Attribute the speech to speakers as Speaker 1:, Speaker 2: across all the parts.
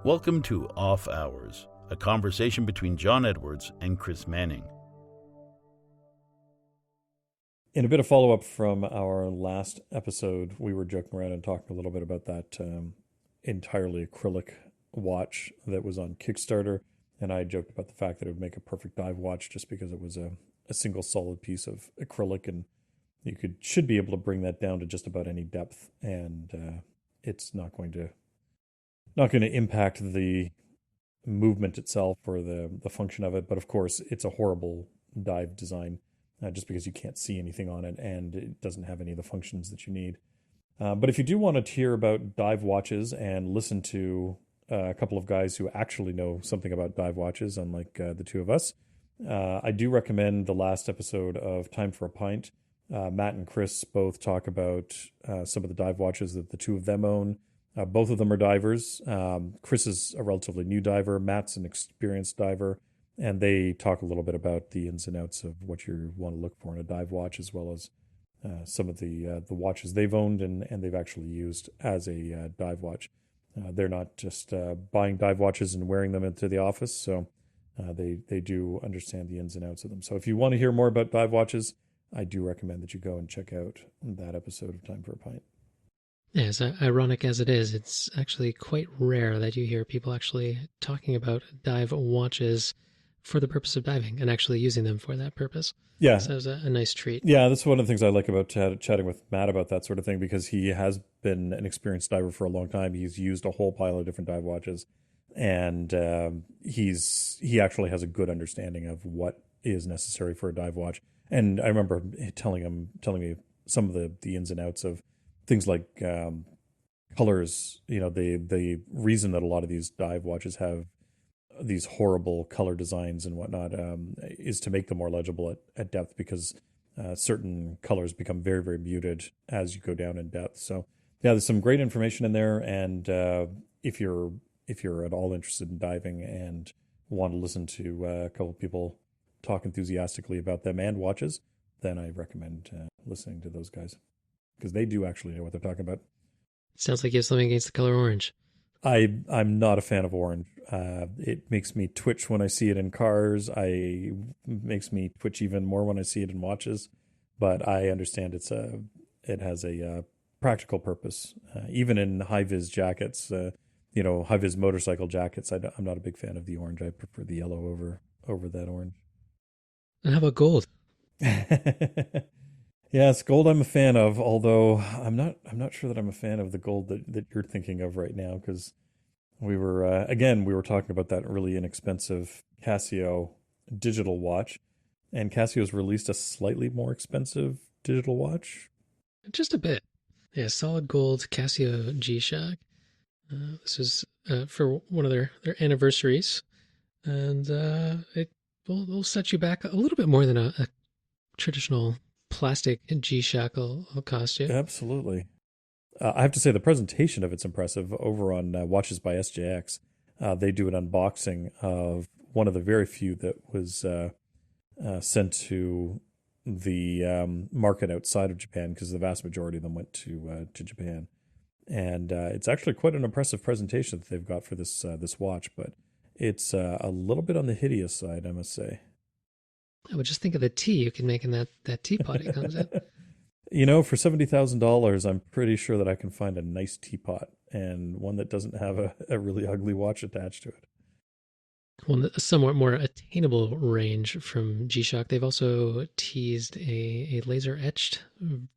Speaker 1: Welcome to Off Hours, a conversation between John Edwards and Chris Manning.
Speaker 2: In a bit of follow-up from our last episode, we were joking around and talking a little bit about that entirely acrylic watch that was on Kickstarter. And I joked about the fact that it would make a perfect dive watch just because it was a single solid piece of acrylic, and you should be able to bring that down to just about any depth, and it's not going to impact the movement itself or the function of it. But of course, it's a horrible dive design just because you can't see anything on it and it doesn't have any of the functions that you need. But if you do want to hear about dive watches and listen to a couple of guys who actually know something about dive watches, unlike the two of us, I do recommend the last episode of Time for a Pint. Matt and Chris both talk about some of the dive watches that the two of them own. Both of them are divers. Chris is a relatively new diver. Matt's an experienced diver. And they talk a little bit about the ins and outs of what you want to look for in a dive watch, as well as some of the watches they've owned and they've actually used as a dive watch. They're not just buying dive watches and wearing them into the office, so they do understand the ins and outs of them. So if you want to hear more about dive watches, I do recommend that you go and check out that episode of Time for a Pint.
Speaker 3: Yeah, as ironic as it is, it's actually quite rare that you hear people actually talking about dive watches for the purpose of diving and actually using them for that purpose.
Speaker 2: Yeah.
Speaker 3: So it was a nice treat.
Speaker 2: Yeah, that's one of the things I like about chatting with Matt about that sort of thing, because he has been an experienced diver for a long time. He's used a whole pile of different dive watches, and he actually has a good understanding of what is necessary for a dive watch. And I remember telling me some of the ins and outs of things like colors. You know, the reason that a lot of these dive watches have these horrible color designs and whatnot is to make them more legible at depth, because certain colors become very, very muted as you go down in depth. So yeah, there's some great information in there. And if you're at all interested in diving and want to listen to a couple of people talk enthusiastically about them and watches, then I recommend listening to those guys, because they do actually know what they're talking about.
Speaker 3: Sounds like you have something against the color orange.
Speaker 2: I'm not a fan of orange. It makes me twitch when I see it in cars. It makes me twitch even more when I see it in watches. But I understand it has a practical purpose. Even in high-vis jackets, high-vis motorcycle jackets, I'm not a big fan of the orange. I prefer the yellow over that orange.
Speaker 3: And how about gold?
Speaker 2: Yes, gold I'm a fan of, although I'm not sure that I'm a fan of the gold that you're thinking of right now, because we were talking about that really inexpensive Casio digital watch, and Casio's released a slightly more expensive digital watch.
Speaker 3: Just a bit. Yeah, solid gold Casio G-Shock. This is for one of their anniversaries, and it will set you back a little bit more than a traditional plastic G-Shock will cost you.
Speaker 2: Absolutely. I have to say the presentation of it's impressive. Over on Watches by SJX, they do an unboxing of one of the very few that was sent to the market outside of Japan, because the vast majority of them went to Japan. And it's actually quite an impressive presentation that they've got for this watch, but it's a little bit on the hideous side, I must say.
Speaker 3: I would just think of the tea you can make in that teapot it comes in.
Speaker 2: For $70,000, I'm pretty sure that I can find a nice teapot, and one that doesn't have a really ugly watch attached to it.
Speaker 3: Well, a somewhat more attainable range from G-Shock, they've also teased a laser etched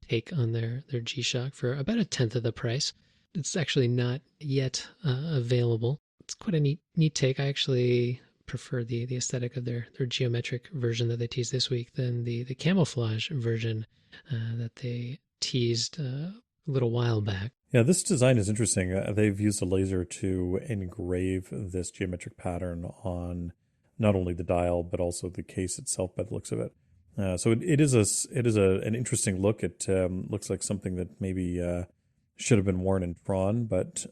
Speaker 3: take on their G-Shock for about a tenth of the price. It's actually not yet available. It's quite a neat take. I actually prefer the aesthetic of their geometric version that they teased this week than the camouflage version that they teased a little while back.
Speaker 2: Yeah, this design is interesting. They've used a laser to engrave this geometric pattern on not only the dial but also the case itself, by the looks of it. So it is an interesting look. It looks like something that maybe should have been worn in Tron, but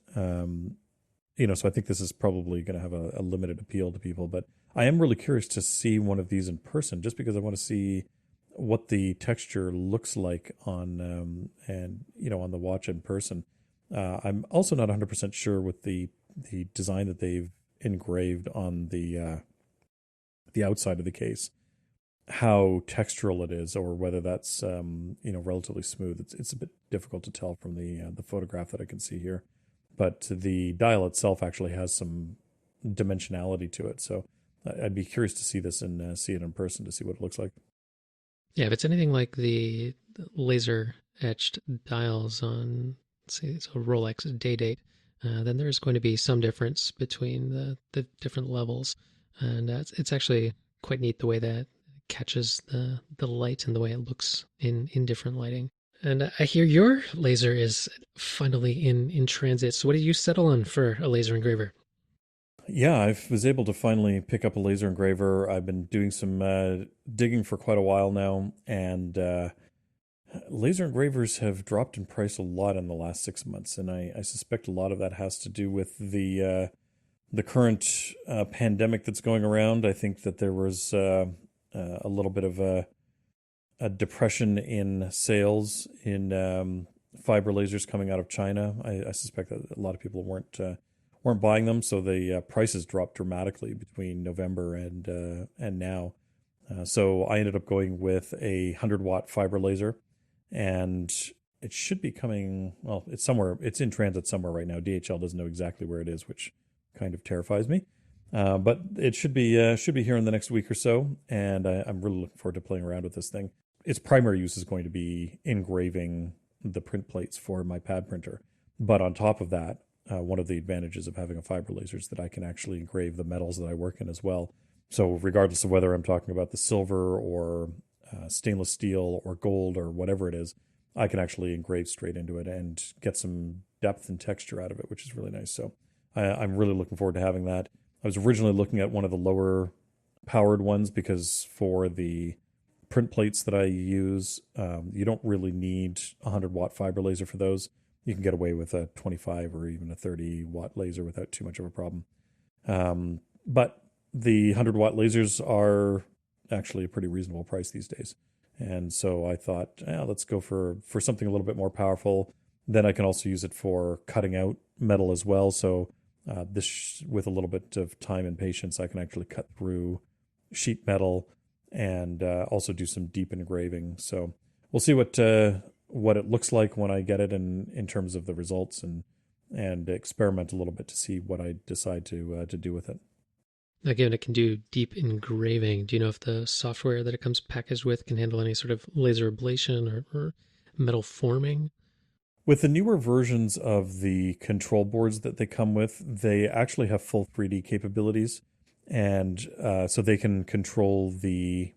Speaker 2: so I think this is probably going to have a limited appeal to people. But I am really curious to see one of these in person, just because I want to see what the texture looks like on on the watch in person. I'm also not 100% sure with the the design that they've engraved on the outside of the case, how textural it is, or whether that's relatively smooth. It's a bit difficult to tell from the photograph that I can see here, but the dial itself actually has some dimensionality to it. So I'd be curious to see this and see it in person to see what it looks like.
Speaker 3: Yeah, if it's anything like the laser etched dials on, say, so Rolex day date, then there's going to be some difference between the different levels, and it's actually quite neat the way that catches the light and the way it looks in different lighting. And I hear your laser is finally in transit. So what did you settle on for a laser engraver?
Speaker 2: Yeah, I was able to finally pick up a laser engraver. I've been doing some digging for quite a while now, and laser engravers have dropped in price a lot in the last 6 months, and I suspect a lot of that has to do with the current pandemic that's going around. I think that there was a little bit of a depression in sales in fiber lasers coming out of China. I suspect that a lot of people weren't buying them, so the prices dropped dramatically between November and now. So I ended up going with a 100-watt fiber laser, and it should be coming. Well, it's somewhere. It's in transit somewhere right now. DHL doesn't know exactly where it is, which kind of terrifies me. But it should be here in the next week or so, and I'm really looking forward to playing around with this thing. Its primary use is going to be engraving the print plates for my pad printer, but on top of that, one of the advantages of having a fiber laser is that I can actually engrave the metals that I work in as well. So regardless of whether I'm talking about the silver or stainless steel or gold or whatever it is, I can actually engrave straight into it and get some depth and texture out of it, which is really nice. So I'm really looking forward to having that. I was originally looking at one of the lower powered ones because for the print plates that I use, you don't really need a 100-watt fiber laser for those. You can get away with a 25 or even a 30-watt laser without too much of a problem. But the 100-watt lasers are actually a pretty reasonable price these days. And so I thought, let's go for something a little bit more powerful. Then I can also use it for cutting out metal as well. So with a little bit of time and patience, I can actually cut through sheet metal and also do some deep engraving. So we'll see what it looks like when I get it in terms of the results, and experiment a little bit to see what I decide to do with it.
Speaker 3: Now, given it can do deep engraving, do you know if the software that it comes packaged with can handle any sort of laser ablation or metal forming?
Speaker 2: With the newer versions of the control boards that they come with, they actually have full 3D capabilities, and so they can control the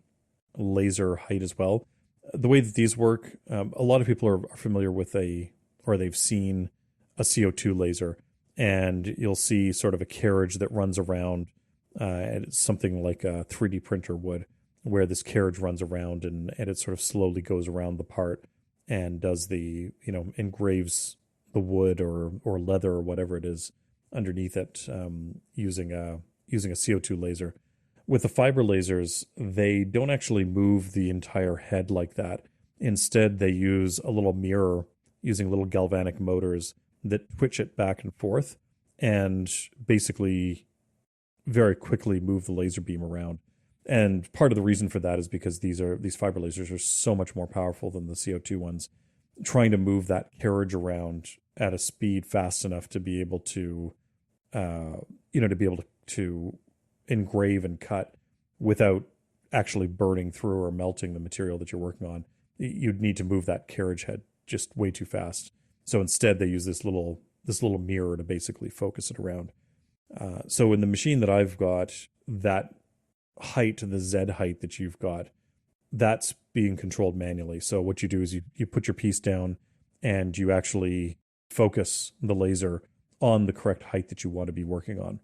Speaker 2: laser height as well. The way that these work, a lot of people are familiar with or they've seen a CO2 laser, and you'll see sort of a carriage that runs around, and it's something like a 3D printer would, where this carriage runs around and it sort of slowly goes around the part and does engraves the wood or leather or whatever it is underneath it, using a CO2 laser. With the fiber lasers, they don't actually move the entire head like that. Instead, they use a little mirror using little galvanic motors that twitch it back and forth and basically very quickly move the laser beam around. And part of the reason for that is because these fiber lasers are so much more powerful than the CO2 ones. Trying to move that carriage around at a speed fast enough to be able to, to engrave and cut without actually burning through or melting the material that you're working on, you'd need to move that carriage head just way too fast. So instead, they use this little mirror to basically focus it around. So in the machine that I've got, that height, the Z height that you've got, that's being controlled manually. So what you do is you put your piece down and you actually focus the laser on the correct height that you want to be working on.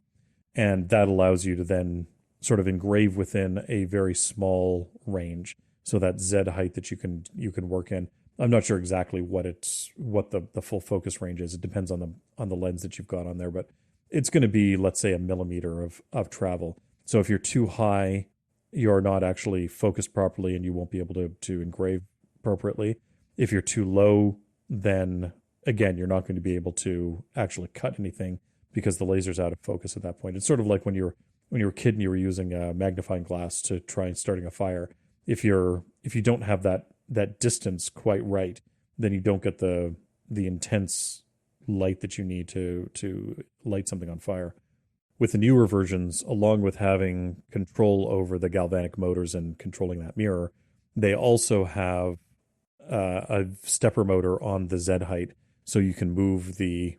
Speaker 2: And that allows you to then sort of engrave within a very small range. So that Z height that you can work in. I'm not sure exactly what the full focus range is. It depends on the lens that you've got on there, but it's going to be, let's say, a millimeter of travel. So if you're too high, you're not actually focused properly and you won't be able to engrave appropriately. If you're too low, then again, you're not going to be able to actually cut anything because the laser's out of focus at that point. It's sort of like when you were a kid and you were using a magnifying glass to try and starting a fire. If you don't have that distance quite right, then you don't get the intense light that you need to light something on fire. With the newer versions, along with having control over the galvanic motors and controlling that mirror, they also have a stepper motor on the Z height, so you can move the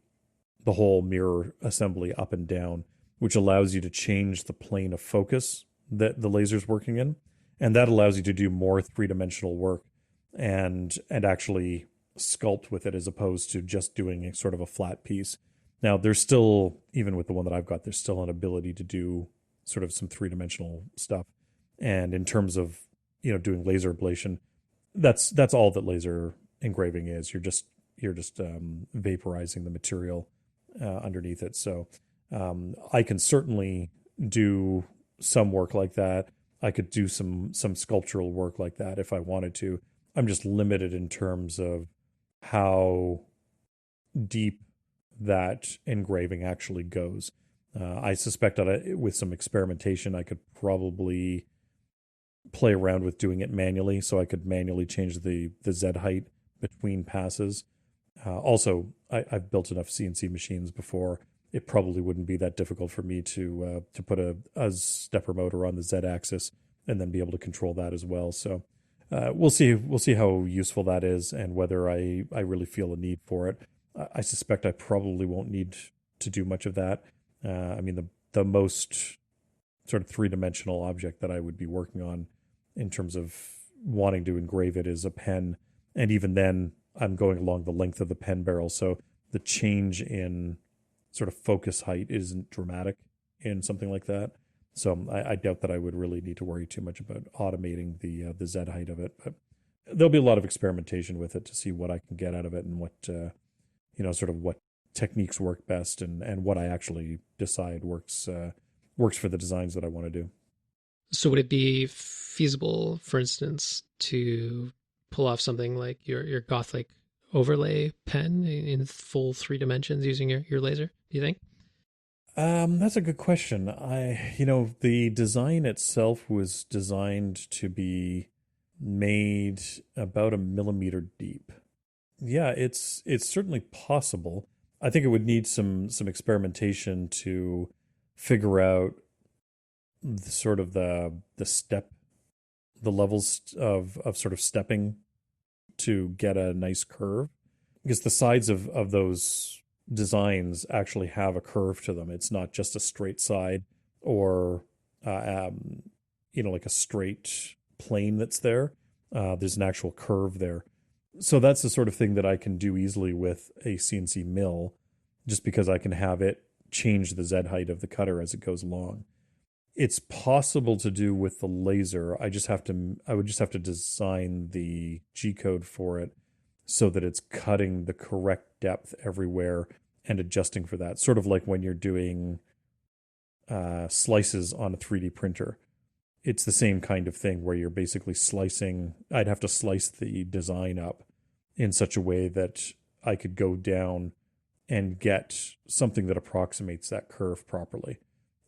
Speaker 2: whole mirror assembly up and down, which allows you to change the plane of focus that the laser's working in, and that allows you to do more three-dimensional work and actually sculpt with it as opposed to just doing sort of a flat piece. Now, there's still, even with the one that I've got, there's still an ability to do sort of some three-dimensional stuff. And in terms of, doing laser ablation, that's all that laser engraving is. You're just vaporizing the material underneath it. So I can certainly do some work like that. I could do some sculptural work like that if I wanted to. I'm just limited in terms of how deep that engraving actually goes. I suspect that with some experimentation, I could probably play around with doing it manually, so I could manually change the Z height between passes. Also, I've built enough CNC machines before. It probably wouldn't be that difficult for me to put a stepper motor on the Z axis and then be able to control that as well. So we'll see how useful that is and whether I really feel a need for it. I suspect I probably won't need to do much of that. I mean, the most sort of three-dimensional object that I would be working on in terms of wanting to engrave it is a pen. And even then, I'm going along the length of the pen barrel. So the change in sort of focus height isn't dramatic in something like that. So I doubt that I would really need to worry too much about automating the Z height of it. But there'll be a lot of experimentation with it to see what I can get out of it and what, sort of what techniques work best and what I actually decide works for the designs that I want to do.
Speaker 3: So would it be feasible, for instance, to pull off something like your Gothic overlay pen in full 3 dimensions using your laser, do you think?
Speaker 2: That's a good question. The design itself was designed to be made about 1 millimeter deep. Yeah, it's certainly possible. I think it would need some experimentation to figure out the levels of sort of stepping to get a nice curve, because the sides of those designs actually have a curve to them. It's not just a straight side or like a straight plane that's there. There's an actual curve there. So that's the sort of thing that I can do easily with a CNC mill, just because I can have it change the Z height of the cutter as it goes along. It's possible to do with the laser. I would just have to design the G code for it so that it's cutting the correct depth everywhere and adjusting for that. Sort of like when you're doing slices on a 3D printer. It's the same kind of thing where you're basically slicing. I'd have to slice the design up in such a way that I could go down and get something that approximates that curve properly.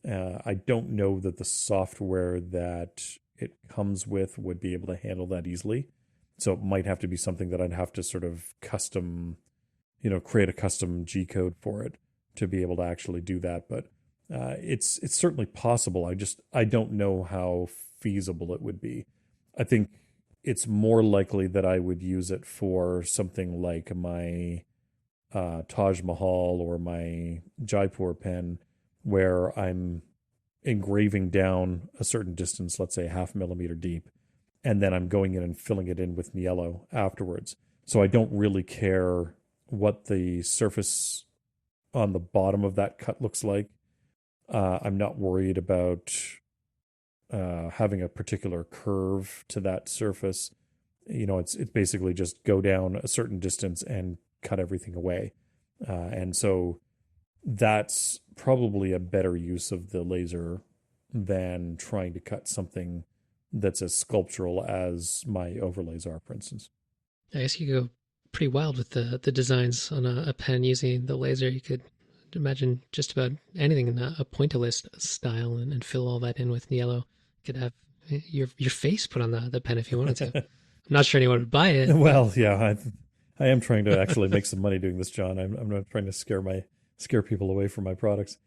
Speaker 2: I don't know that the software that it comes with would be able to handle that easily. So it might have to be something that I'd have to sort of custom, create a custom G code for it to be able to actually do that. But it's certainly possible. I don't know how feasible it would be. I think it's more likely that I would use it for something like my Taj Mahal or my Jaipur pen, where I'm engraving down a certain distance, let's say 0.5 millimeter deep, and then I'm going in and filling it in with Niello afterwards. So I don't really care what the surface on the bottom of that cut looks like. I'm not worried about having a particular curve to that surface. It's basically just go down a certain distance and cut everything away. And so that's probably a better use of the laser than trying to cut something that's as sculptural as my overlays are, for instance.
Speaker 3: I guess you could go pretty wild with the designs on a pen using the laser. You could imagine just about anything in a pointillist style and fill all that in with yellow. You could have your face put on the pen if you wanted to. I'm not sure anyone would buy it.
Speaker 2: Well, yeah, I am trying to actually make some money doing this, John. I'm not trying to scare people away from my products.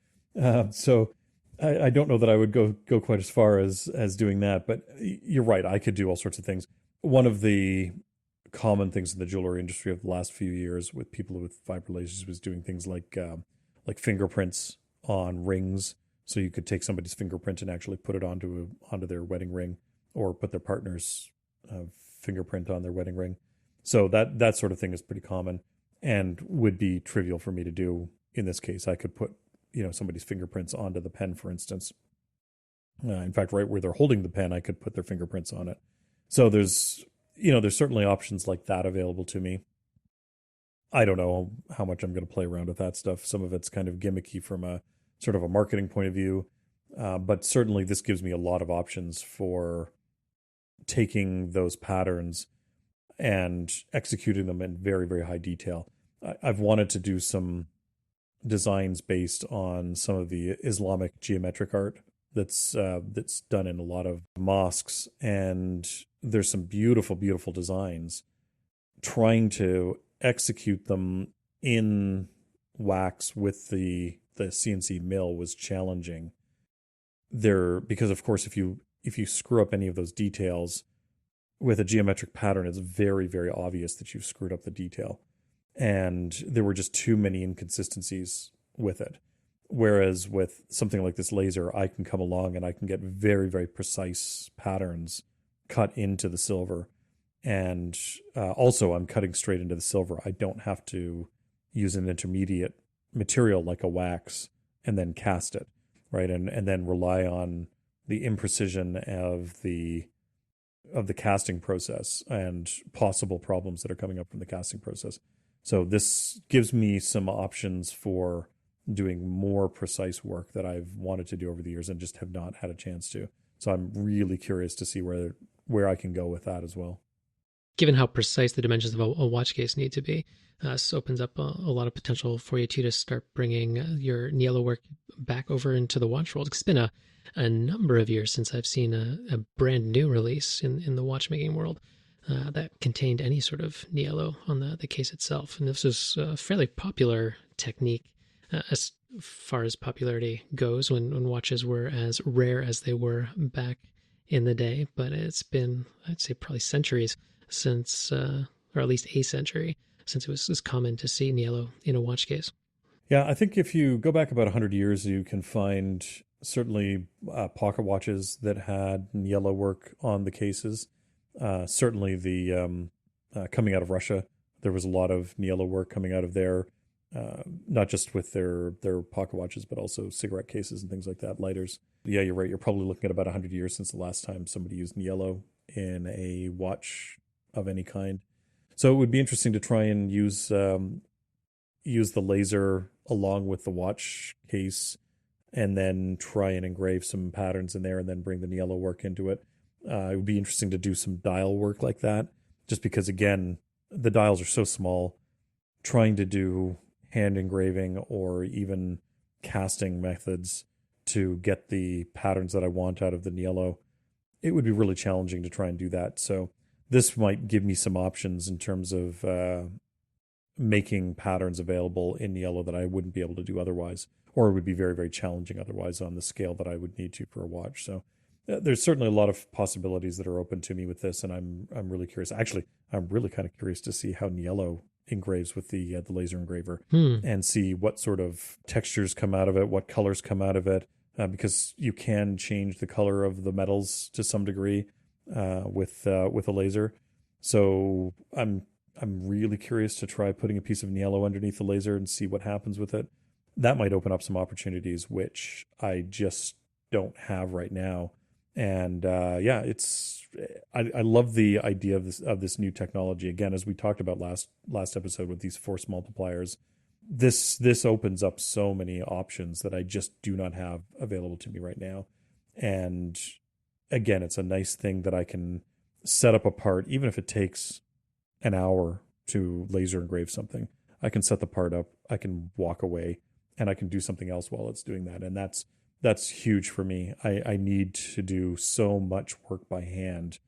Speaker 2: So I don't know that I would go quite as far as doing that, but you're right. I could do all sorts of things. One of the common things in the jewelry industry of the last few years with people with fiber lasers was doing things like fingerprints on rings. So you could take somebody's fingerprint and actually put it onto their wedding ring, or put their partner's fingerprint on their wedding ring. So that sort of thing is pretty common and would be trivial for me to do in this case. I could put somebody's fingerprints onto the pen, for instance. In fact, right where they're holding the pen, I could put their fingerprints on it. So there's certainly options like that available to me. I don't know how much I'm going to play around with that stuff. Some of it's kind of gimmicky from a sort of a marketing point of view, but certainly this gives me a lot of options for taking those patterns and executing them in very, very high detail. I've wanted to do some designs based on some of the Islamic geometric art that's done in a lot of mosques, and there's some beautiful, beautiful designs. Trying to execute them in wax with the CNC mill was challenging. Because of course, if you screw up any of those details with a geometric pattern, it's very, very obvious that you've screwed up the detail. And there were just too many inconsistencies with it. Whereas with something like this laser, I can come along and I can get very, very precise patterns cut into the silver. And also I'm cutting straight into the silver. I don't have to use an intermediate material like a wax and then cast it, right? And then rely on the imprecision of the casting process and possible problems that are coming up from the casting process. So this gives me some options for doing more precise work that I've wanted to do over the years and just have not had a chance to. So I'm really curious to see where I can go with that as well.
Speaker 3: Given how precise the dimensions of a watch case need to be, this opens up a lot of potential for you too to start bringing your Niello work back over into the watch world. It's been a number of years since I've seen a brand new release in the watchmaking world that contained any sort of Niello on the case itself. And this is a fairly popular technique as far as popularity goes when watches were as rare as they were back in the day. But it's been, I'd say, probably centuries since, or at least a century, since it was common to see Niello in a watch case.
Speaker 2: Yeah, I think if you go back about 100 years, you can find certainly pocket watches that had Niello work on the cases. Certainly the coming out of Russia, there was a lot of Niello work coming out of there, not just with their pocket watches, but also cigarette cases and things like that, lighters. Yeah, you're right. You're probably looking at about 100 years since the last time somebody used Niello in a watch of any kind. So it would be interesting to try and use the laser along with the watch case, and then try and engrave some patterns in there, and then bring the Niello work into it. It would be interesting to do some dial work like that, just because, again, the dials are so small. Trying to do hand engraving or even casting methods to get the patterns that I want out of the Niello, it would be really challenging to try and do that. So this might give me some options in terms of making patterns available in Niello that I wouldn't be able to do otherwise, or it would be very, very challenging otherwise on the scale that I would need to for a watch. So there's certainly a lot of possibilities that are open to me with this, and I'm really curious. Actually, I'm really kind of curious to see how Niello engraves with the laser engraver and see what sort of textures come out of it, what colors come out of it, because you can change the color of the metals to some degree with a laser. So I'm really curious to try putting a piece of Niello underneath the laser and see what happens with it. That might open up some opportunities which I just don't have right now. And I love the idea of this new technology. Again, as we talked about last episode with these force multipliers, this opens up so many options that I just do not have available to me right now. And again, it's a nice thing that I can set up a part, even if it takes an hour to laser engrave something. I can set the part up, I can walk away, and I can do something else while it's doing that. And that's huge for me. I need to do so much work by hand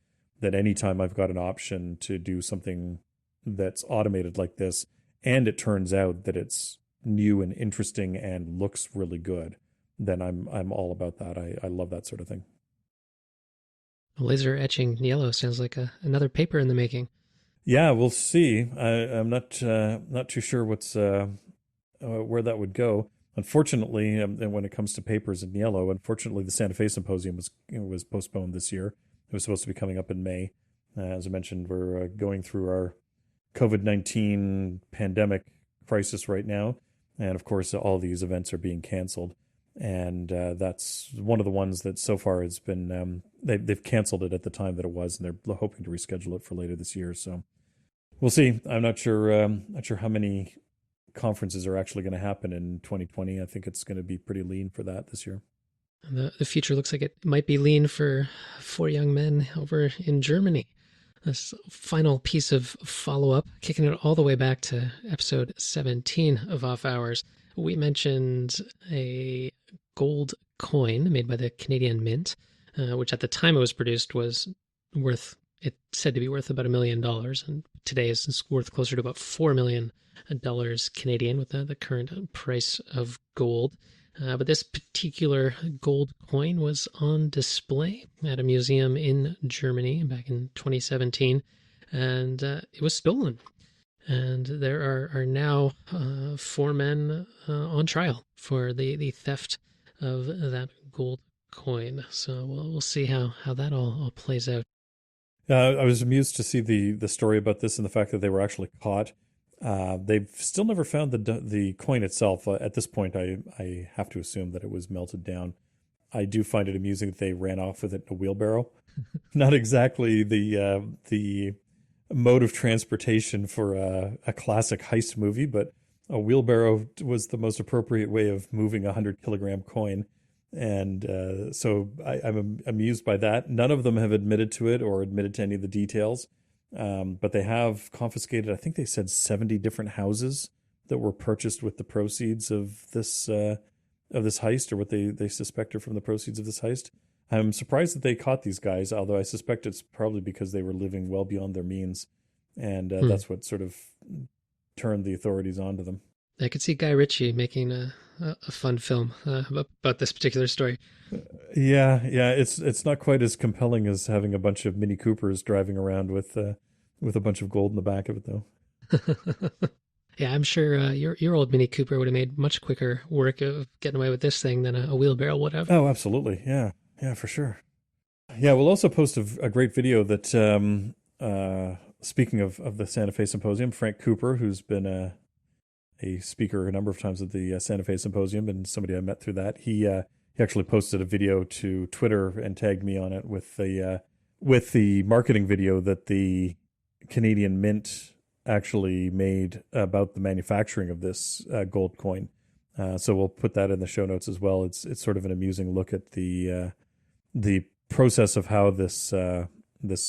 Speaker 2: that anytime I've got an option to do something that's automated like this, and it turns out that it's new and interesting and looks really good, then I'm all about that. I love that sort of thing.
Speaker 3: Laser etching yellow sounds like another paper in the making.
Speaker 2: Yeah, we'll see. I'm not too sure what's where that would go. Unfortunately, and when it comes to papers in yellow, unfortunately, the Santa Fe Symposium was postponed this year. It was supposed to be coming up in May. As I mentioned, we're going through our COVID-19 pandemic crisis right now, and of course, all these events are being canceled. And that's one of the ones that so far has been they've canceled it at the time that it was, and they're hoping to reschedule it for later this year. So we'll see. I'm not sure how many conferences are actually going to happen in 2020. I think it's going to be pretty lean for that this year.
Speaker 3: The future looks like it might be lean for four young men over in Germany. This final piece of follow-up, kicking it all the way back to episode 17 of Off Hours. We mentioned a gold coin made by the Canadian Mint, which at the time it was produced was worth, it said to be worth about $1 million. And today is worth closer to about $4 million Canadian with the current price of gold. But this particular gold coin was on display at a museum in Germany back in 2017, and it was stolen. And there are now 4 men on trial for the theft of that gold coin. So we'll see how that all plays out.
Speaker 2: I was amused to see the story about this and the fact that they were actually caught. They've still never found the coin itself. At this point, I have to assume that it was melted down. I do find it amusing that they ran off with it in a wheelbarrow. Not exactly the mode of transportation for a classic heist movie, but a wheelbarrow was the most appropriate way of moving a 100-kilogram coin. And so I'm amused by that. None of them have admitted to it or admitted to any of the details. But they have confiscated, I think they said 70 different houses that were purchased with the proceeds of this heist, or what they suspect are from the proceeds of this heist. I'm surprised that they caught these guys, although I suspect it's probably because they were living well beyond their means, and that's what sort of turned the authorities onto them.
Speaker 3: I could see Guy Ritchie making a fun film about this particular story.
Speaker 2: Yeah, it's not quite as compelling as having a bunch of Mini Coopers driving around with a bunch of gold in the back of it, though.
Speaker 3: Yeah, I'm sure your old Mini Cooper would have made much quicker work of getting away with this thing than a wheelbarrow would have.
Speaker 2: Oh, absolutely. Yeah, for sure. Yeah, we'll also post a great video that, speaking of the Santa Fe Symposium, Frank Cooper, who's been a speaker a number of times at the Santa Fe Symposium, and somebody I met through that, he actually posted a video to Twitter and tagged me on it with the marketing video that the Canadian Mint actually made about the manufacturing of this gold coin. So we'll put that in the show notes as well. It's sort of an amusing look at the process of how this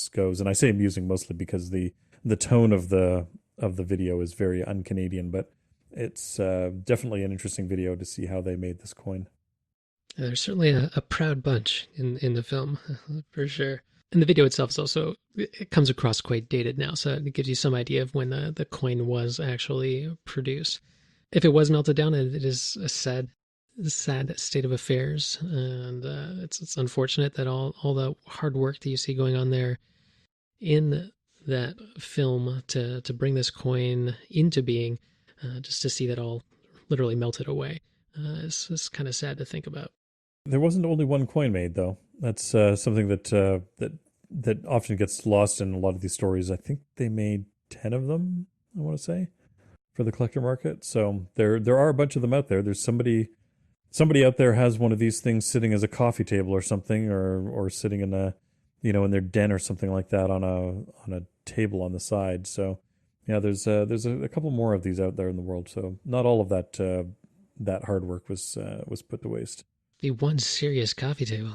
Speaker 2: goes. And I say amusing mostly because the tone of the video is very un-Canadian, but it's definitely an interesting video to see how they made this coin.
Speaker 3: There's certainly a proud bunch in the film, for sure. And the video itself is also, it comes across quite dated now, so it gives you some idea of when the coin was actually produced. If it was melted down, it is a sad state of affairs, and it's unfortunate that all the hard work that you see going on there in that film to bring this coin into being, just to see that all literally melted away, is kind of sad to think about.
Speaker 2: There wasn't only one coin made, though. That's something that often gets lost in a lot of these stories. I think they made 10 of them, I want to say, for the collector market. So there are a bunch of them out there. There's somebody out there has one of these things sitting as a coffee table or something, or sitting in in their den or something like that on a table on the side. So yeah, there's a couple more of these out there in the world. So not all of that hard work was put to waste.
Speaker 3: The one serious coffee table.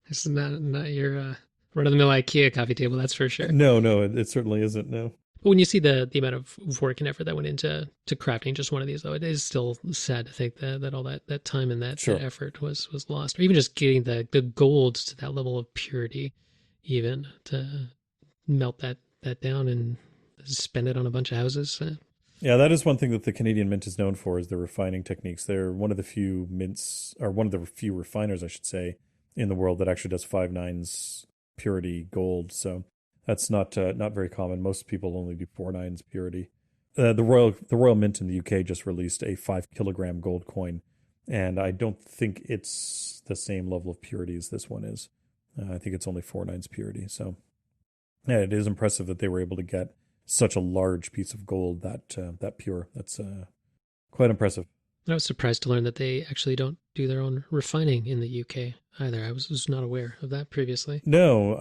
Speaker 3: This is not your run-of-the-mill IKEA coffee table, that's for sure.
Speaker 2: No, it certainly isn't, no.
Speaker 3: But when you see the amount of work and effort that went into crafting just one of these, though, it is still sad to think that all that time and that
Speaker 2: Sure.
Speaker 3: effort was lost, or even just getting the gold to that level of purity, even to melt that down and spend it on a bunch of houses.
Speaker 2: Yeah, that is one thing that the Canadian Mint is known for is the refining techniques. They're one of the few mints, or one of the few refiners, I should say, in the world that actually does 5/9 purity gold. So that's not very common. Most people only do 4/9 purity. The Royal Mint in the UK just released a 5 kilogram gold coin, and I don't think it's the same level of purity as this one is. I think it's only 4/9 purity. So yeah, it is impressive that they were able to get such a large piece of gold that pure. That's quite impressive.
Speaker 3: I was surprised to learn that they actually don't do their own refining in the UK either. I was not aware of that previously.
Speaker 2: No,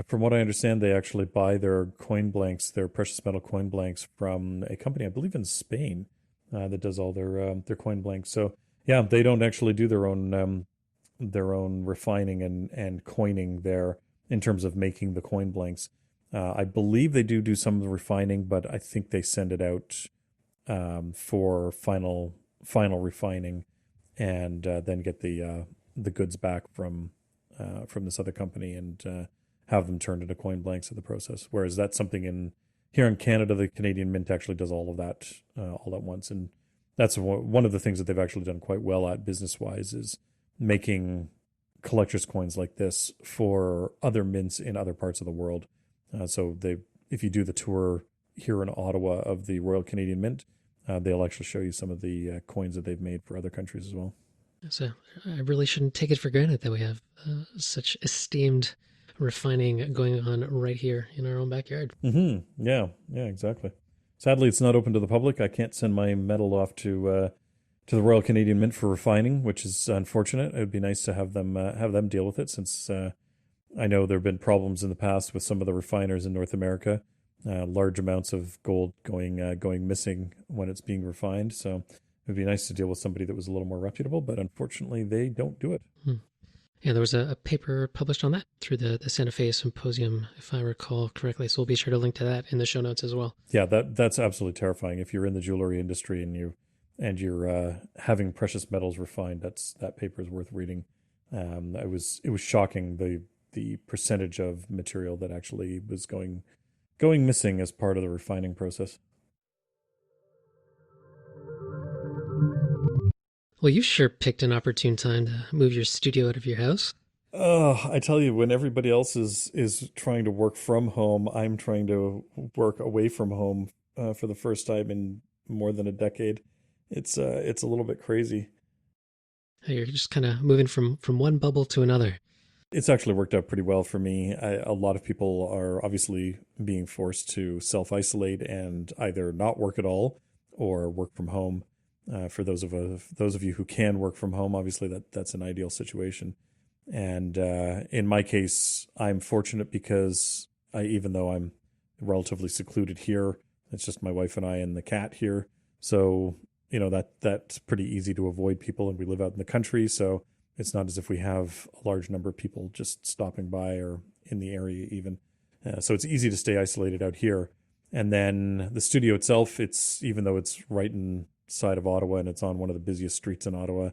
Speaker 2: from what I understand, they actually buy their coin blanks, their precious metal coin blanks, from a company I believe in Spain that does all their coin blanks. So yeah, they don't actually do their own refining and coining there in terms of making the coin blanks. I believe they do some of the refining, but I think they send it out for final refining, and then get the goods back from this other company and have them turned into coin blanks in the process. Whereas that's something here in Canada, the Canadian Mint actually does all of that all at once, and that's one of the things that they've actually done quite well at business wise is making collector's coins like this for other mints in other parts of the world. So if you do the tour here in Ottawa of the Royal Canadian Mint, they'll actually show you some of the coins that they've made for other countries as well.
Speaker 3: So I really shouldn't take it for granted that we have such esteemed refining going on right here in our own backyard.
Speaker 2: Mm-hmm. Yeah, exactly. Sadly, it's not open to the public. I can't send my metal off to the Royal Canadian Mint for refining, which is unfortunate. It would be nice to have them deal with it, since I know there have been problems in the past with some of the refiners in North America. Large amounts of gold going missing when it's being refined. So it'd be nice to deal with somebody that was a little more reputable, but unfortunately, they don't do it.
Speaker 3: Yeah, there was a paper published on that through the Santa Fe Symposium, if I recall correctly. So we'll be sure to link to that in the show notes as well.
Speaker 2: Yeah, that's absolutely terrifying. If you're in the jewelry industry and you're having precious metals refined, that paper is worth reading. It was shocking the percentage of material that actually was going missing as part of the refining process.
Speaker 3: Well, you sure picked an opportune time to move your studio out of your house.
Speaker 2: I tell you, when everybody else is trying to work from home, I'm trying to work away from home for the first time in more than a decade. It's a little bit crazy.
Speaker 3: You're just kind of moving from one bubble to another.
Speaker 2: It's actually worked out pretty well for me. A lot of people are obviously being forced to self-isolate and either not work at all or work from home. For those of you who can work from home, obviously that's an ideal situation. And in my case, I'm fortunate because even though I'm relatively secluded here, it's just my wife and I and the cat here. So that's pretty easy to avoid people, and we live out in the country, so it's not as if we have a large number of people just stopping by or in the area even. So it's easy to stay isolated out here. And then the studio itself, even though it's right inside of Ottawa and it's on one of the busiest streets in Ottawa,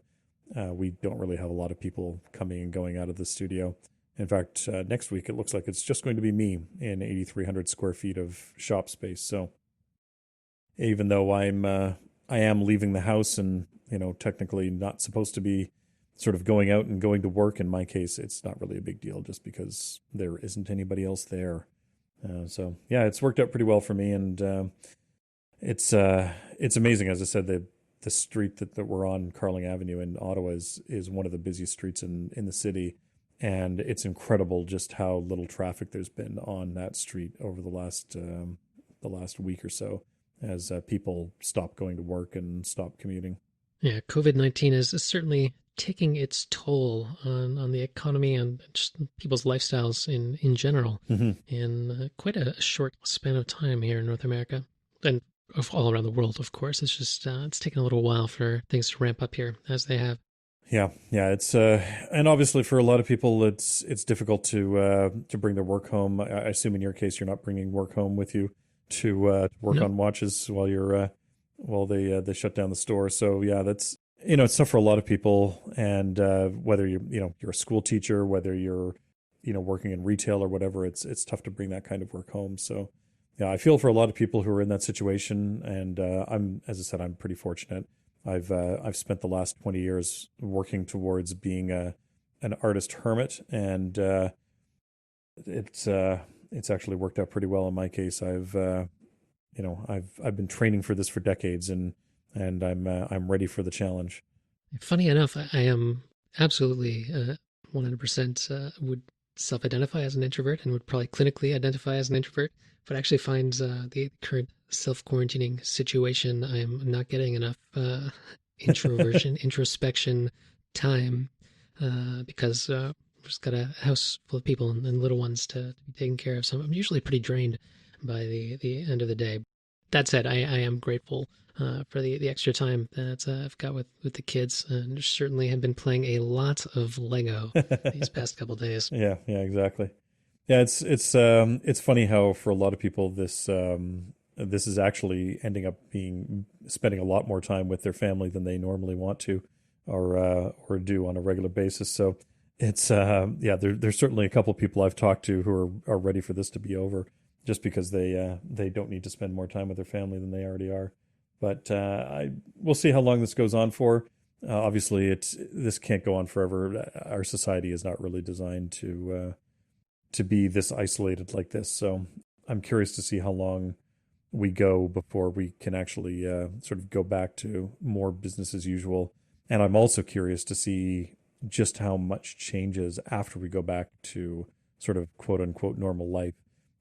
Speaker 2: we don't really have a lot of people coming and going out of the studio. In fact, next week it looks like it's just going to be me in 8,300 square feet of shop space. So even though I am leaving the house and technically not supposed to be sort of going out and going to work, in my case, it's not really a big deal just because there isn't anybody else there. So yeah, it's worked out pretty well for me, and it's amazing. As I said, the street that we're on, Carling Avenue in Ottawa, is one of the busiest streets in the city, and it's incredible just how little traffic there's been on that street over the last week or so, as people stop going to work and stop commuting.
Speaker 3: Yeah, COVID-19 is certainly taking its toll on the economy and just people's lifestyles in general in quite a short span of time here in North America and all around the world, of course. It's just it's taken a little while for things to ramp up here as they have.
Speaker 2: Yeah, it's and obviously for a lot of people, it's difficult to bring their work home. I assume in your case, you're not bringing work home with you. to work
Speaker 3: No.
Speaker 2: on watches while they shut down the store. So yeah, that's it's tough for a lot of people, and whether you're a school teacher, whether you're working in retail or whatever, it's tough to bring that kind of work home. So yeah, I feel for a lot of people who are in that situation, and as I said, I'm pretty fortunate. I've spent the last 20 years working towards being an artist hermit, and it's actually worked out pretty well in my case. I've been training for this for decades, and I'm ready for the challenge.
Speaker 3: Funny enough, I am absolutely 100% would self-identify as an introvert and would probably clinically identify as an introvert, but actually finds the current self-quarantining situation, I am not getting enough introversion, introspection time because I've just got a house full of people and little ones to be taken care of. So I'm usually pretty drained by the end of the day. That said, I am grateful for the extra time that I've got with the kids, and certainly have been playing a lot of Lego these past couple days.
Speaker 2: Yeah, yeah, exactly. Yeah, it's funny how for a lot of people this is actually ending up being spending a lot more time with their family than they normally want to or do on a regular basis. So it's yeah, there's certainly a couple of people I've talked to who are ready for this to be over, just because they don't need to spend more time with their family than they already are. But we'll see how long this goes on for. Obviously, this can't go on forever. Our society is not really designed to be this isolated like this. So I'm curious to see how long we go before we can actually sort of go back to more business as usual. And I'm also curious to see just how much changes after we go back to sort of quote unquote normal life.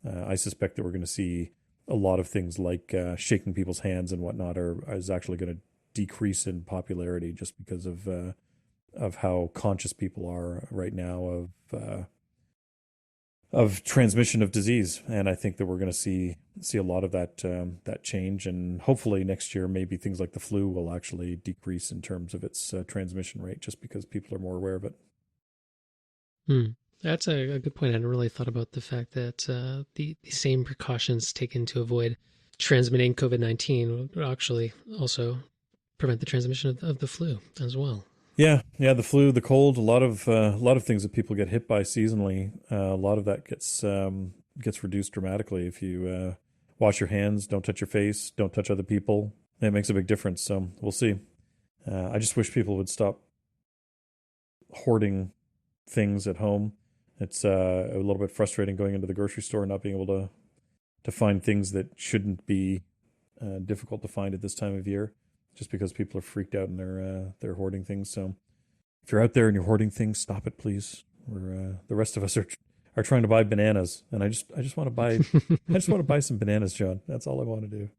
Speaker 2: I suspect that we're going to see a lot of things like shaking people's hands and whatnot is actually going to decrease in popularity just because of how conscious people are right now of transmission of disease. And I think that we're going to see a lot of that change, and hopefully next year maybe things like the flu will actually decrease in terms of its transmission rate, just because people are more aware of it.
Speaker 3: Hmm. That's a good point. I hadn't really thought about the fact that the same precautions taken to avoid transmitting COVID-19 would actually also prevent the transmission of the flu as well.
Speaker 2: Yeah, yeah, the flu, the cold, a lot of things that people get hit by seasonally. A lot of that gets reduced dramatically if you wash your hands, don't touch your face, don't touch other people. It makes a big difference. So we'll see. I just wish people would stop hoarding things at home. It's a little bit frustrating going into the grocery store and not being able to find things that shouldn't be difficult to find at this time of year, just because people are freaked out and they're hoarding things. So if you're out there and you're hoarding things, stop it, please. The rest of us are trying to buy bananas, and I just want to buy some bananas, John. That's all I want to do.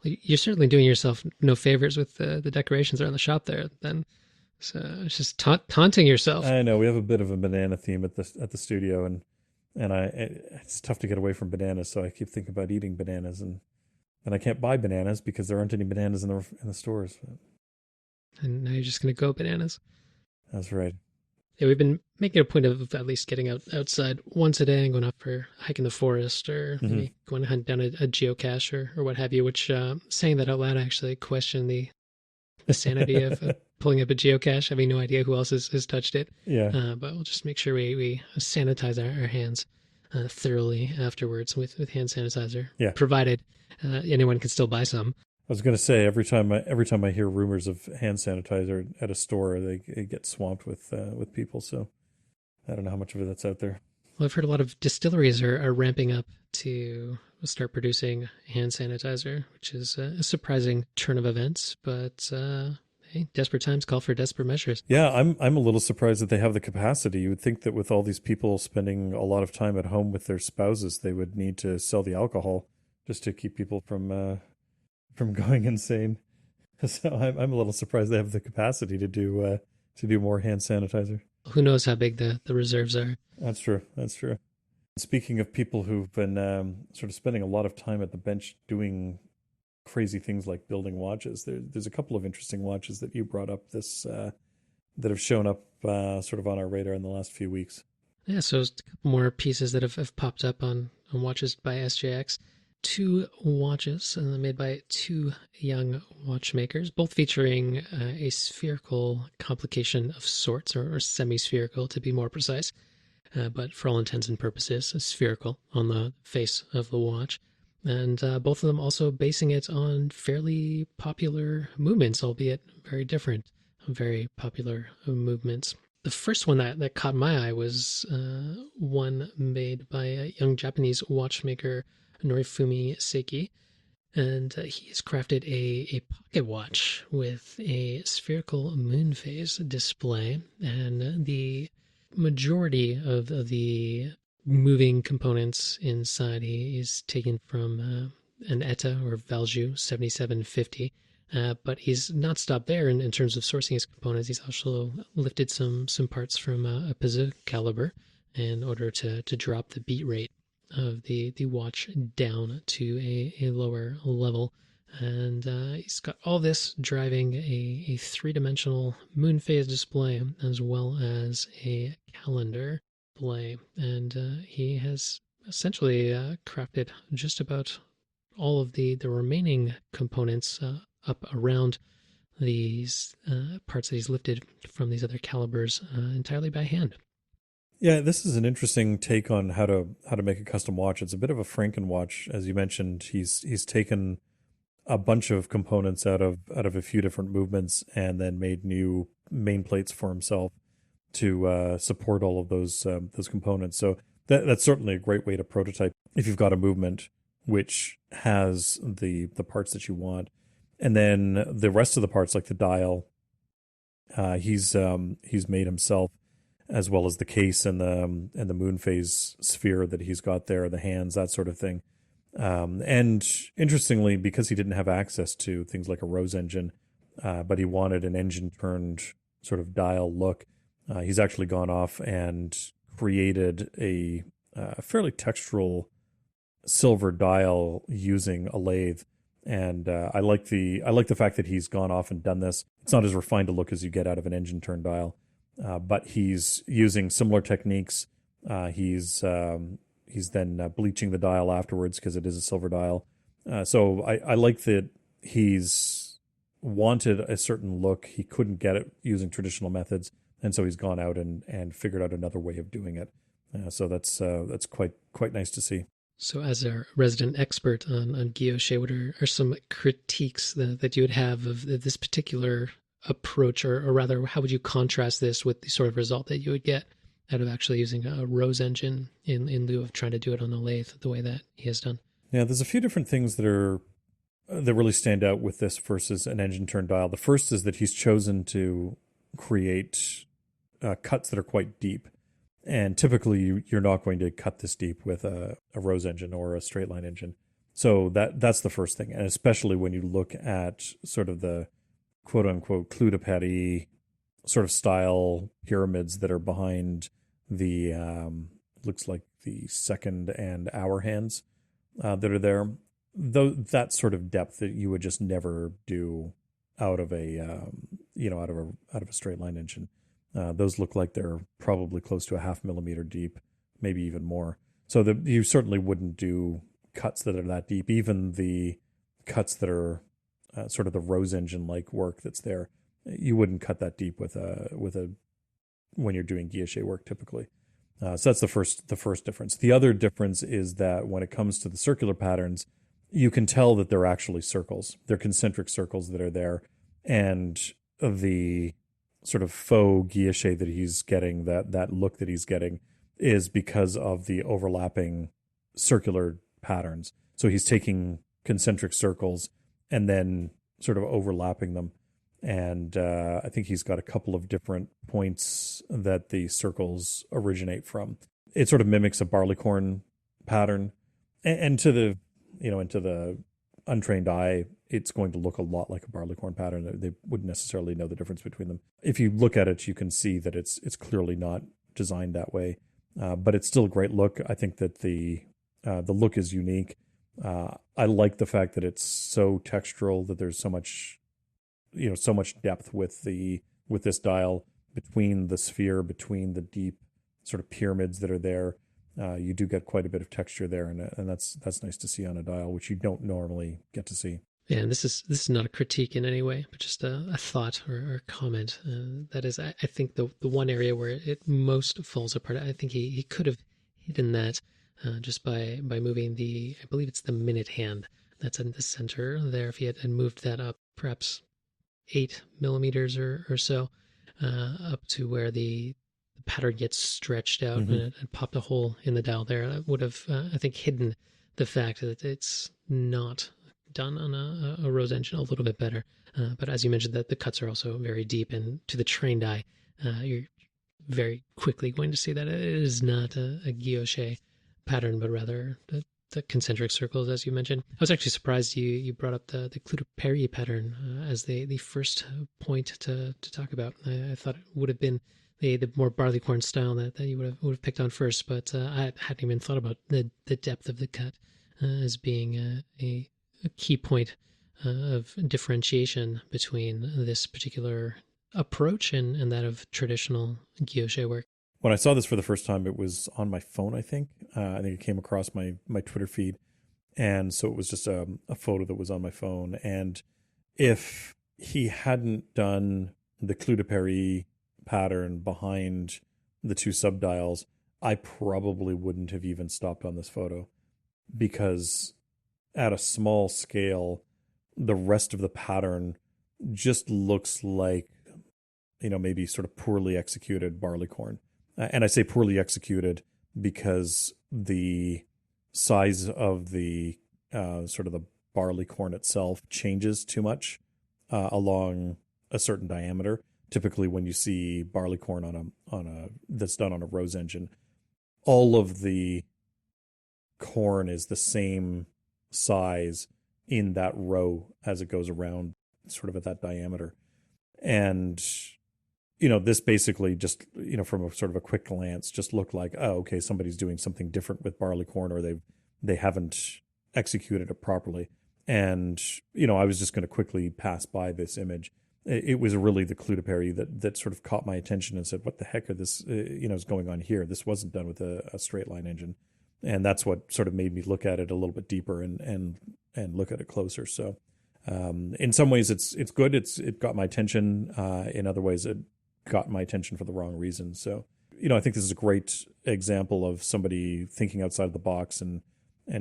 Speaker 3: You're certainly doing yourself no favors with the decorations around the shop there. Then, so it's just taunting yourself.
Speaker 2: I know we have a bit of a banana theme at the studio, and it's tough to get away from bananas. So I keep thinking about eating bananas, and I can't buy bananas because there aren't any bananas in the stores.
Speaker 3: And now you're just going to go bananas.
Speaker 2: That's right.
Speaker 3: Yeah, we've been making a point of at least getting outside once a day and going out for a hike in the forest, or maybe going to hunt down a geocache or what have you, which saying that out loud, I actually question the sanity of pulling up a geocache, having no idea who else has touched it.
Speaker 2: Yeah.
Speaker 3: But we'll just make sure we sanitize our hands thoroughly afterwards with hand sanitizer.
Speaker 2: Yeah.
Speaker 3: Provided anyone can still buy some.
Speaker 2: I was going to say every time I hear rumors of hand sanitizer at a store, they get swamped with people. So I don't know how much of it that's out there.
Speaker 3: Well, I've heard a lot of distilleries are ramping up to start producing hand sanitizer, which is a surprising turn of events. But hey, desperate times call for desperate measures.
Speaker 2: Yeah, I'm a little surprised that they have the capacity. You would think that with all these people spending a lot of time at home with their spouses, they would need to sell the alcohol just to keep people from going insane. So I'm a little surprised they have the capacity to do more hand sanitizer.
Speaker 3: Who knows how big the reserves are?
Speaker 2: That's true. Speaking of people who've been sort of spending a lot of time at the bench doing crazy things like building watches, there's a couple of interesting watches that you brought up that have shown up sort of on our radar in the last few weeks.
Speaker 3: Yeah, so a couple more pieces that have popped up on watches by SJX. two watches made by two young watchmakers, both featuring a spherical complication of sorts, or semi-spherical to be more precise, but for all intents and purposes, spherical on the face of the watch. And both of them also basing it on fairly popular movements, albeit very different, very popular movements. The first one that caught my eye was one made by a young Japanese watchmaker, Norifumi Seiki, and he has crafted a pocket watch with a spherical moon phase display, and the majority of the moving components inside he's taken from an ETA or Valjoux 7750. But he's not stopped there in terms of sourcing his components. He's also lifted some parts from a Pizza caliber in order to drop the beat rate of the watch down to a lower level. And he's got all this driving a three-dimensional moon phase display as well as a calendar display. And he has essentially crafted just about all of the remaining components up around these parts that he's lifted from these other calibers entirely by hand.
Speaker 2: Yeah, this is an interesting take on how to make a custom watch. It's a bit of a Franken watch, as you mentioned. He's taken a bunch of components out of a few different movements and then made new main plates for himself to support all of those components. So that's certainly a great way to prototype if you've got a movement which has the parts that you want. And then the rest of the parts, like the dial, he's made himself, as well as the case and the moon phase sphere that he's got there, the hands, that sort of thing. And interestingly, because he didn't have access to things like a Rose engine, but he wanted an engine-turned sort of dial look, he's actually gone off and created a fairly textural silver dial using a lathe. And I like the fact that he's gone off and done this. It's not as refined a look as you get out of an engine-turned dial, but he's using similar techniques. He's then bleaching the dial afterwards because it is a silver dial. So I like that he's wanted a certain look. He couldn't get it using traditional methods, and so he's gone out and figured out another way of doing it. So that's quite nice to see.
Speaker 3: So as a resident expert on guilloche, what are some critiques that you would have of this particular approach, or rather, how would you contrast this with the sort of result that you would get out of actually using a Rose engine in lieu of trying to do it on a lathe the way that he has done?
Speaker 2: Yeah, there's a few different things that really stand out with this versus an engine-turned dial. The first is that he's chosen to create cuts that are quite deep. And typically, you're not going to cut this deep with a Rose engine or a straight line engine. So that's the first thing. And especially when you look at sort of the quote-unquote clou de Paris sort of style pyramids that are behind the, looks like the second and hour hands that are there. That sort of depth that you would just never do out of a straight line engine. Those look like they're probably close to a 0.5 millimeter deep, maybe even more. So you certainly wouldn't do cuts that are that deep. Even the cuts that are sort of the Rose engine like work that's there, you wouldn't cut that deep with a when you're doing guilloche work typically. So that's the first difference. The other difference is that when it comes to the circular patterns, you can tell that they're actually circles. They're concentric circles that are there, and the sort of faux guilloche that he's getting, that look that he's getting, is because of the overlapping circular patterns. So he's taking concentric circles and then sort of overlapping them. And I think he's got a couple of different points that the circles originate from. It sort of mimics a barleycorn pattern. And to the untrained eye, it's going to look a lot like a barleycorn pattern. They wouldn't necessarily know the difference between them. If you look at it, you can see that it's clearly not designed that way, but it's still a great look. I think that the look is unique. I like the fact that it's so textural, that there's so much depth with this dial, between the sphere, between the deep sort of pyramids that are there. you do get quite a bit of texture there, and that's nice to see on a dial, which you don't normally get to see.
Speaker 3: Yeah, and this is not a critique in any way, but just a thought or comment. That is, I think the one area where it most falls apart. I think he could have hidden that just by moving I believe it's the minute hand that's in the center there. If he had moved that up, perhaps 8 millimeters or so, up to where the pattern gets stretched out
Speaker 2: Mm-hmm.
Speaker 3: and it popped a hole in the dial there, that would have, I think, hidden the fact that it's not done on a Rose engine a little bit better. But as you mentioned, that the cuts are also very deep, and to the trained eye, you're very quickly going to see that it is not a guilloche pattern, but rather the concentric circles, as you mentioned. I was actually surprised you brought up the Clou de Paris pattern as the first point to talk about. I thought it would have been the more barleycorn style that you would have picked on first, but I hadn't even thought about the depth of the cut as being a key point of differentiation between this particular approach and that of traditional guilloche work.
Speaker 2: When I saw this for the first time, it was on my phone, I think. I think it came across my Twitter feed. And so it was just a photo that was on my phone. And if he hadn't done the Clou de Paris pattern behind the two subdials, I probably wouldn't have even stopped on this photo, because at a small scale, the rest of the pattern just looks like, maybe sort of poorly executed barleycorn. And I say poorly executed because the size of the sort of the barleycorn itself changes too much along a certain diameter. Typically, when you see barleycorn on a that's done on a Rose engine, all of the corn is the same size in that row as it goes around, sort of at that diameter. And this basically just, from a sort of a quick glance, just looked like, oh, okay, somebody's doing something different with barleycorn, or they haven't executed it properly. And I was just going to quickly pass by this image. It was really the Clou de Paris that sort of caught my attention and said, what the heck are this is going on here? This wasn't done with a straight line engine. And that's what sort of made me look at it a little bit deeper and look at it closer. So in some ways it's good. It got my attention. In other ways it got my attention for the wrong reasons. So, I think this is a great example of somebody thinking outside of the box and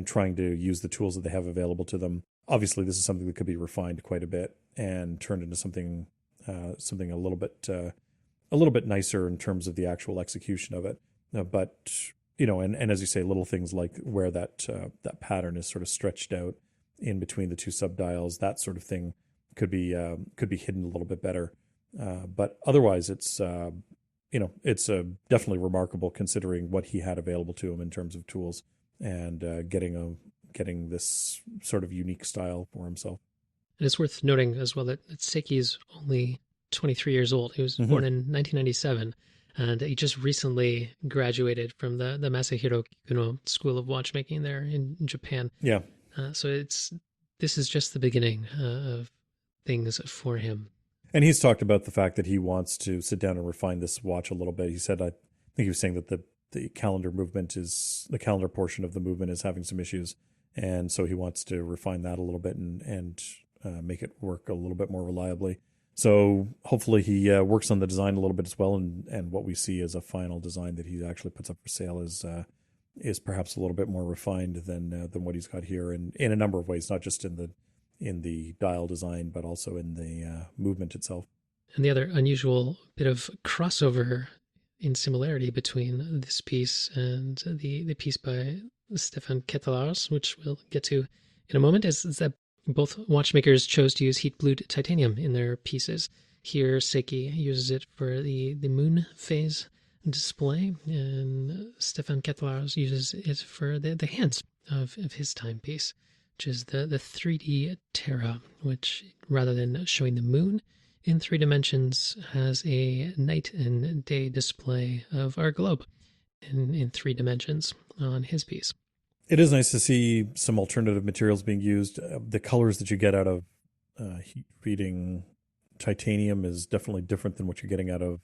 Speaker 2: trying to use the tools that they have available to them. Obviously, this is something that could be refined quite a bit and turned into something a little bit nicer in terms of the actual execution of it. But and as you say, little things like where that pattern is sort of stretched out in between the two subdials, that sort of thing could be hidden a little bit better. But otherwise, it's definitely remarkable considering what he had available to him in terms of tools and getting this sort of unique style for himself.
Speaker 3: And it's worth noting as well that Seiki is only 23 years old. He was born in 1997, and he just recently graduated from the Masahiro Kikuno School of Watchmaking there in Japan.
Speaker 2: Yeah.
Speaker 3: So this is just the beginning of things for him.
Speaker 2: And he's talked about the fact that he wants to sit down and refine this watch a little bit. He said, I think he was saying that the calendar portion of the movement is having some issues. And so he wants to refine that a little bit and make it work a little bit more reliably. So hopefully he works on the design a little bit as well. And what we see as a final design that he actually puts up for sale is perhaps a little bit more refined than what he's got here in a number of ways, not just in the dial design, but also in the movement itself.
Speaker 3: And the other unusual bit of crossover in similarity between this piece and the piece by Stefan Ketelaars, which we'll get to in a moment, is that both watchmakers chose to use heat-blued titanium in their pieces. Here, Seiki uses it for the moon phase display, and Stefan Ketelaars uses it for the hands of his timepiece, which is the 3D Terra, which rather than showing the moon in 3 dimensions has a night and day display of our globe in 3 dimensions on his piece.
Speaker 2: It is nice to see some alternative materials being used. The colors that you get out of heat-treating titanium is definitely different than what you're getting out of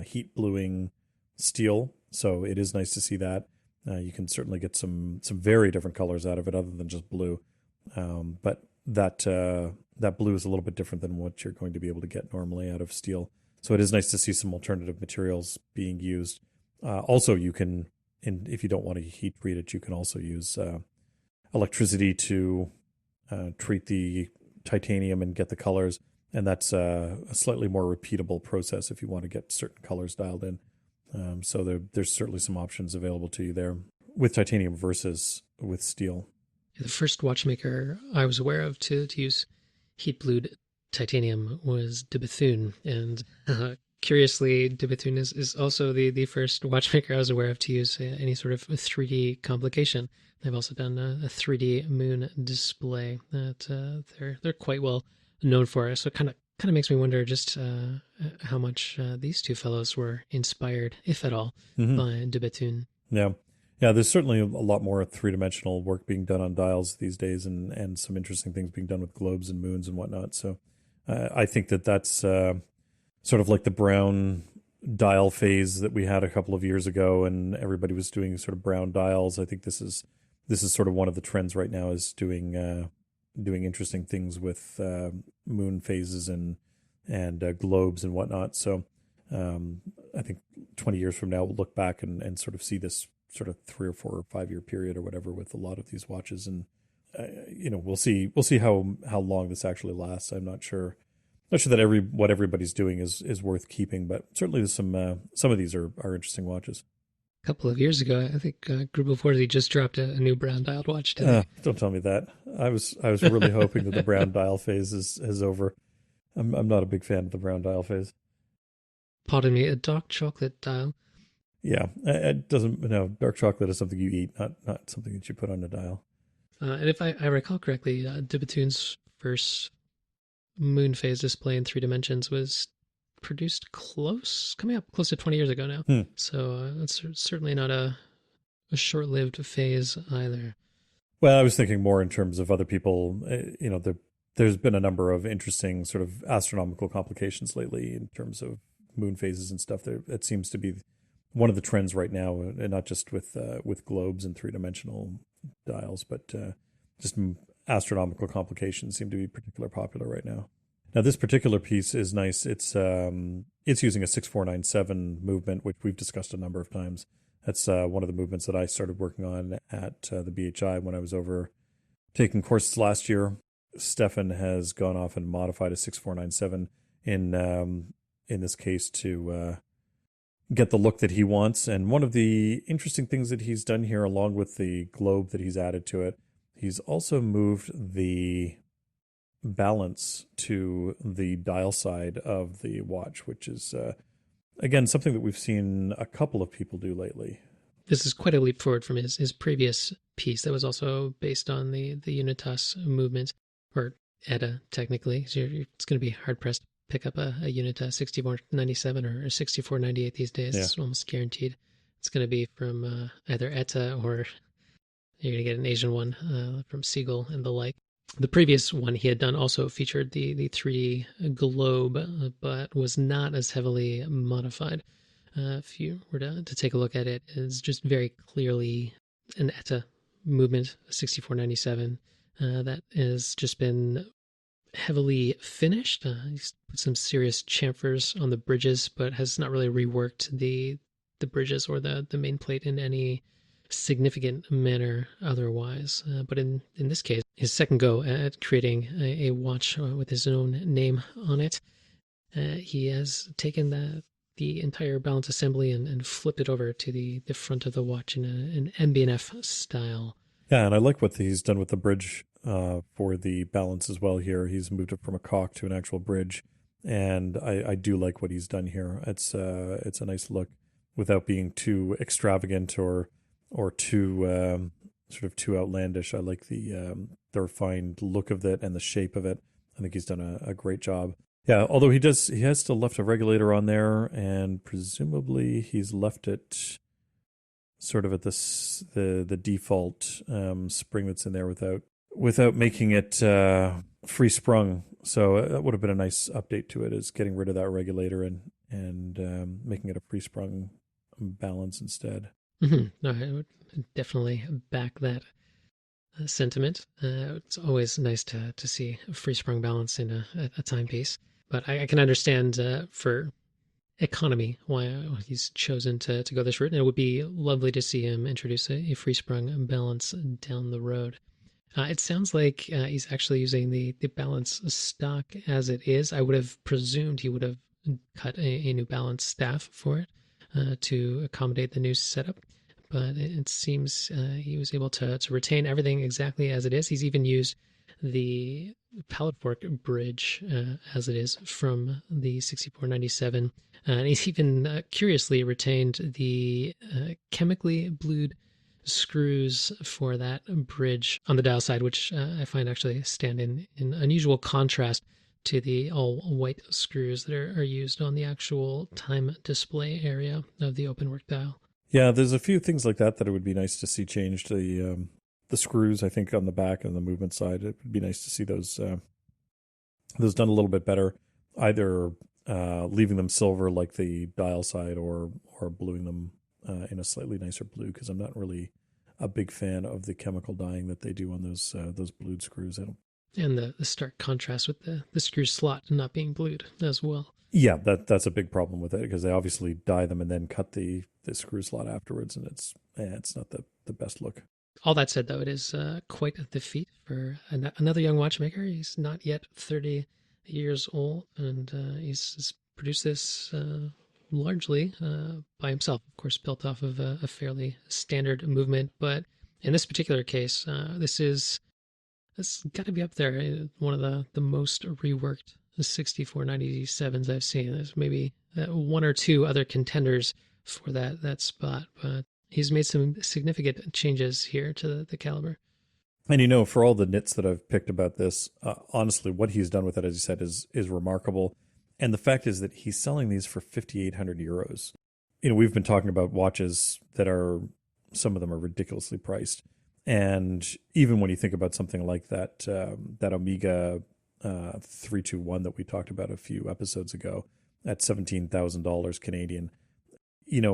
Speaker 2: heat-bluing steel. So it is nice to see that. You can certainly get some very different colors out of it other than just blue. But that blue is a little bit different than what you're going to be able to get normally out of steel. So it is nice to see some alternative materials being used. Also, you can, if you don't want to heat treat it, you can also use electricity to treat the titanium and get the colors. And that's a slightly more repeatable process if you want to get certain colors dialed in. So there's certainly some options available to you there with titanium versus with steel.
Speaker 3: The first watchmaker I was aware of to use heat blued titanium was de Bethune, and curiously, de Bethune is also the first watchmaker I was aware of to use any sort of 3D complication. They've also done a 3D moon display that they're quite well known for. So it kind of makes me wonder just how much these two fellows were inspired, if at all, by de Bethune.
Speaker 2: Yeah. Yeah, there's certainly a lot more three-dimensional work being done on dials these days, and some interesting things being done with globes and moons and whatnot. So I think that's sort of like the brown dial phase that we had a couple of years ago, and everybody was doing sort of brown dials. I think this is sort of one of the trends right now, is doing interesting things with moon phases and globes and whatnot. So I think 20 years from now we'll look back and sort of see this sort of 3 or 4 or 5 year period or whatever with a lot of these watches, and we'll see how long this actually lasts. I'm not sure that what everybody's doing is worth keeping, but certainly there's some of these are interesting watches.
Speaker 3: A couple of years ago, I think Group of 40 just dropped a new brown dialed watch today.
Speaker 2: Don't tell me that. I was really hoping that the brown dial phase is over. I'm not a big fan of the brown dial phase.
Speaker 3: Pardon me, a dark chocolate dial.
Speaker 2: Yeah, it doesn't. No, dark chocolate is something you eat, not something that you put on a dial.
Speaker 3: And if I recall correctly, de Bethune's first moon phase display in 3 dimensions was produced coming up close to 20 years ago now. So it's certainly not a short-lived phase either.
Speaker 2: Well, I was thinking more in terms of other people. There's been a number of interesting sort of astronomical complications lately in terms of moon phases and stuff. It seems to be one of the trends right now, and not just with globes and 3-dimensional dials, but just astronomical complications seem to be particularly popular right now. Now, this particular piece is nice. It's using a 6497 movement, which we've discussed a number of times. That's one of the movements that I started working on at the BHI when I was over taking courses last year. Stefan has gone off and modified a 6497 in this case to get the look that he wants. And one of the interesting things that he's done here, along with the globe that he's added to it, he's also moved the balance to the dial side of the watch, which is, again, something that we've seen a couple of people do lately.
Speaker 3: This is quite a leap forward from his previous piece that was also based on the Unitas movement, or ETA, technically. So it's going to be hard-pressed to pick up a Unitas 6497 or 6498 these days. Yeah. It's almost guaranteed. It's going to be from either ETA, or you're going to get an Asian one from Siegel and the like. The previous one he had done also featured the 3D globe, but was not as heavily modified. If you were to take a look at it, it's just very clearly an ETA movement, 6497, that has just been heavily finished. He's put some serious chamfers on the bridges, but has not really reworked the bridges or the main plate in any significant manner otherwise. But in this case, his second go at creating a watch with his own name on it, he has taken the entire balance assembly and flipped it over to the front of the watch in an MB&F style.
Speaker 2: Yeah, and I like what he's done with the bridge for the balance as well here. He's moved it from a cock to an actual bridge, and I do like what he's done here. It's a nice look without being too extravagant or too sort of too outlandish. I like the refined look of it and the shape of it. I think he's done a great job. Yeah, although he has still left a regulator on there, and presumably he's left it sort of at the default spring that's in there without making it free sprung. So that would have been a nice update to it, is getting rid of that regulator and making it a free sprung balance instead.
Speaker 3: No, I would definitely back that sentiment. It's always nice to see a free sprung balance in a timepiece. But I can understand for economy why he's chosen to go this route. And it would be lovely to see him introduce a free sprung balance down the road. It sounds like he's actually using the balance stock as it is. I would have presumed he would have cut a New Balance staff for it to accommodate the new setup. But it seems he was able to retain everything exactly as it is. He's even used the pallet fork bridge as it is from the 6497. And he's even curiously retained the chemically blued screws for that bridge on the dial side, which I find actually stand in unusual contrast to the all white screws that are used on the actual time display area of the open work dial.
Speaker 2: Yeah, there's a few things like that it would be nice to see changed. The screws, I think, on the back and the movement side, it would be nice to see those done a little bit better, either leaving them silver like the dial side, or bluing them in a slightly nicer blue, because I'm not really a big fan of the chemical dyeing that they do on those blued screws.
Speaker 3: And the stark contrast with the screw slot not being blued as well.
Speaker 2: Yeah, that's a big problem with it, because they obviously dye them and then cut the screw slot afterwards, and it's not the best look.
Speaker 3: All that said, though, it is quite the feat for another young watchmaker. He's not yet 30 years old, and he's produced this largely by himself, of course, built off of a fairly standard movement. But in this particular case, this got to be up there. One of the most reworked 6497s I've seen. There's maybe one or two other contenders for that spot, but he's made some significant changes here to the caliber.
Speaker 2: And for all the nits that I've picked about this, honestly, what he's done with it, as you said, is remarkable. And the fact is that he's selling these for 5,800 euros. We've been talking about watches that some of them are ridiculously priced. And even when you think about something like that Omega 321 that we talked about a few episodes ago at $17,000 Canadian,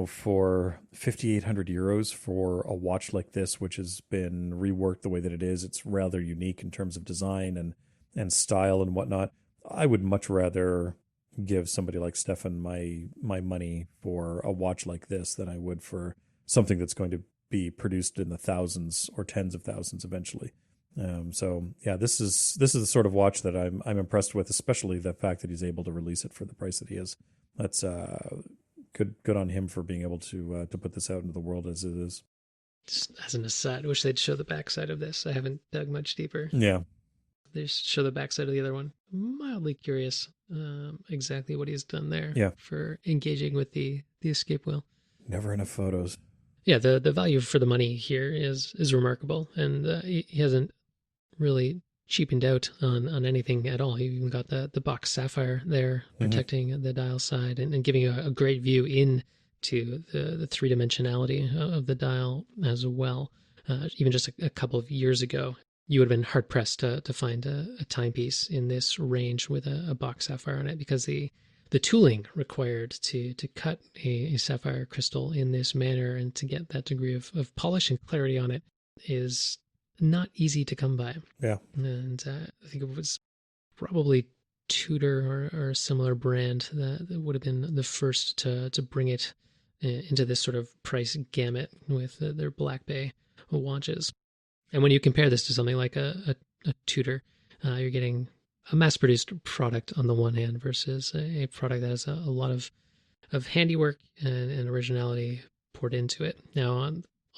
Speaker 2: for 5,800 euros for a watch like this, which has been reworked the way that it is, it's rather unique in terms of design and style and whatnot. I would much rather give somebody like Stefan my money for a watch like this than I would for something that's going to be produced in the thousands or tens of thousands eventually. So yeah, this is the sort of watch that I'm impressed with, especially the fact that he's able to release it for the price that he is. That's good on him for being able to put this out into the world as it is.
Speaker 3: Just as an aside, I wish they'd show the backside of this. I haven't dug much deeper.
Speaker 2: Yeah,
Speaker 3: they show the backside of the other one. Mildly curious exactly what he's done there.
Speaker 2: Yeah.
Speaker 3: For engaging with the escape wheel.
Speaker 2: Never enough photos.
Speaker 3: Yeah, the value for the money here is remarkable, and he hasn't really cheapened out on anything at all. He even got the box sapphire there protecting the dial side and giving a great view into the three-dimensionality of the dial as well. Even just a couple of years ago, you would have been hard-pressed to find a timepiece in this range with a box sapphire on it, because the tooling required to cut a sapphire crystal in this manner and to get that degree of polish and clarity on it is not easy to come by.
Speaker 2: Yeah.
Speaker 3: And I think it was probably Tudor or a similar brand that would have been the first to bring it into this sort of price gamut with their Black Bay watches. And when you compare this to something like a Tudor, you're getting a mass-produced product on the one hand versus a product that has a lot of handiwork and originality poured into it. Now,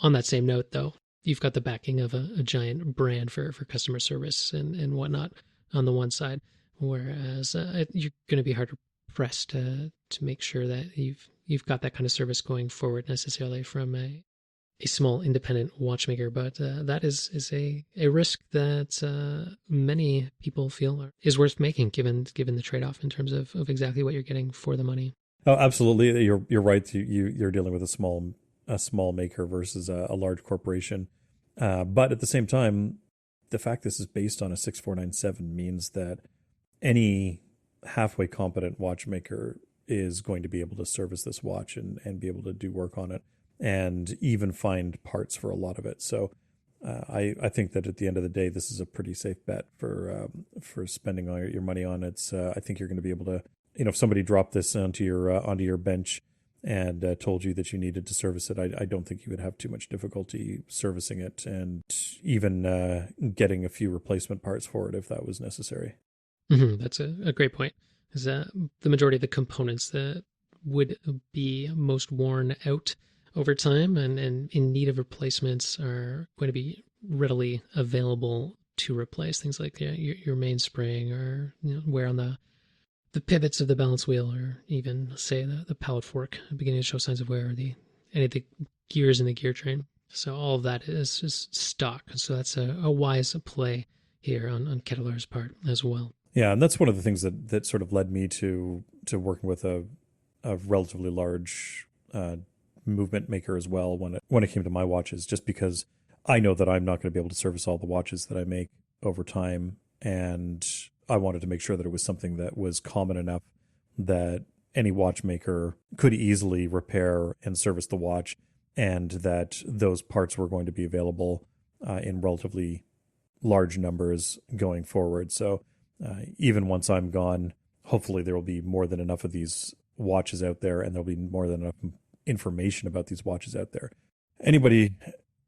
Speaker 3: on that same note, though, you've got the backing of a giant brand for customer service and whatnot on the one side, whereas you're going to be hard pressed to make sure that you've got that kind of service going forward necessarily from a small independent watchmaker. But that is a risk that many people feel is worth making given the trade-off in terms of exactly what you're getting for the money.
Speaker 2: Oh, absolutely. You're right. You're dealing with a small maker versus a large corporation. But at the same time, the fact this is based on a 6497 means that any halfway competent watchmaker is going to be able to service this watch and be able to do work on it. and even find parts for a lot of it. So I think that at the end of the day, this is a pretty safe bet for spending all your money on. It's I think you're going to be able to, if somebody dropped this onto your bench and told you that you needed to service it, I don't think you would have too much difficulty servicing it and even getting a few replacement parts for it if that was necessary.
Speaker 3: That's a great point. Is that the majority of the components that would be most worn out over time and in need of replacements are going to be readily available to replace things like your mainspring or wear on the pivots of the balance wheel, or even say the pallet fork beginning to show signs of wear, or any of the gears in the gear train. So all of that is stock. So that's a wise play here on Kettler's part as well.
Speaker 2: Yeah, and that's one of the things that sort of led me to working with a relatively large movement maker as well when it came to my watches, just because I know that I'm not going to be able to service all the watches that I make over time, and I wanted to make sure that it was something that was common enough that any watchmaker could easily repair and service the watch, and that those parts were going to be available in relatively large numbers going forward. So even once I'm gone, hopefully there will be more than enough of these watches out there, and there'll be more than enough information about these watches out there. Anybody,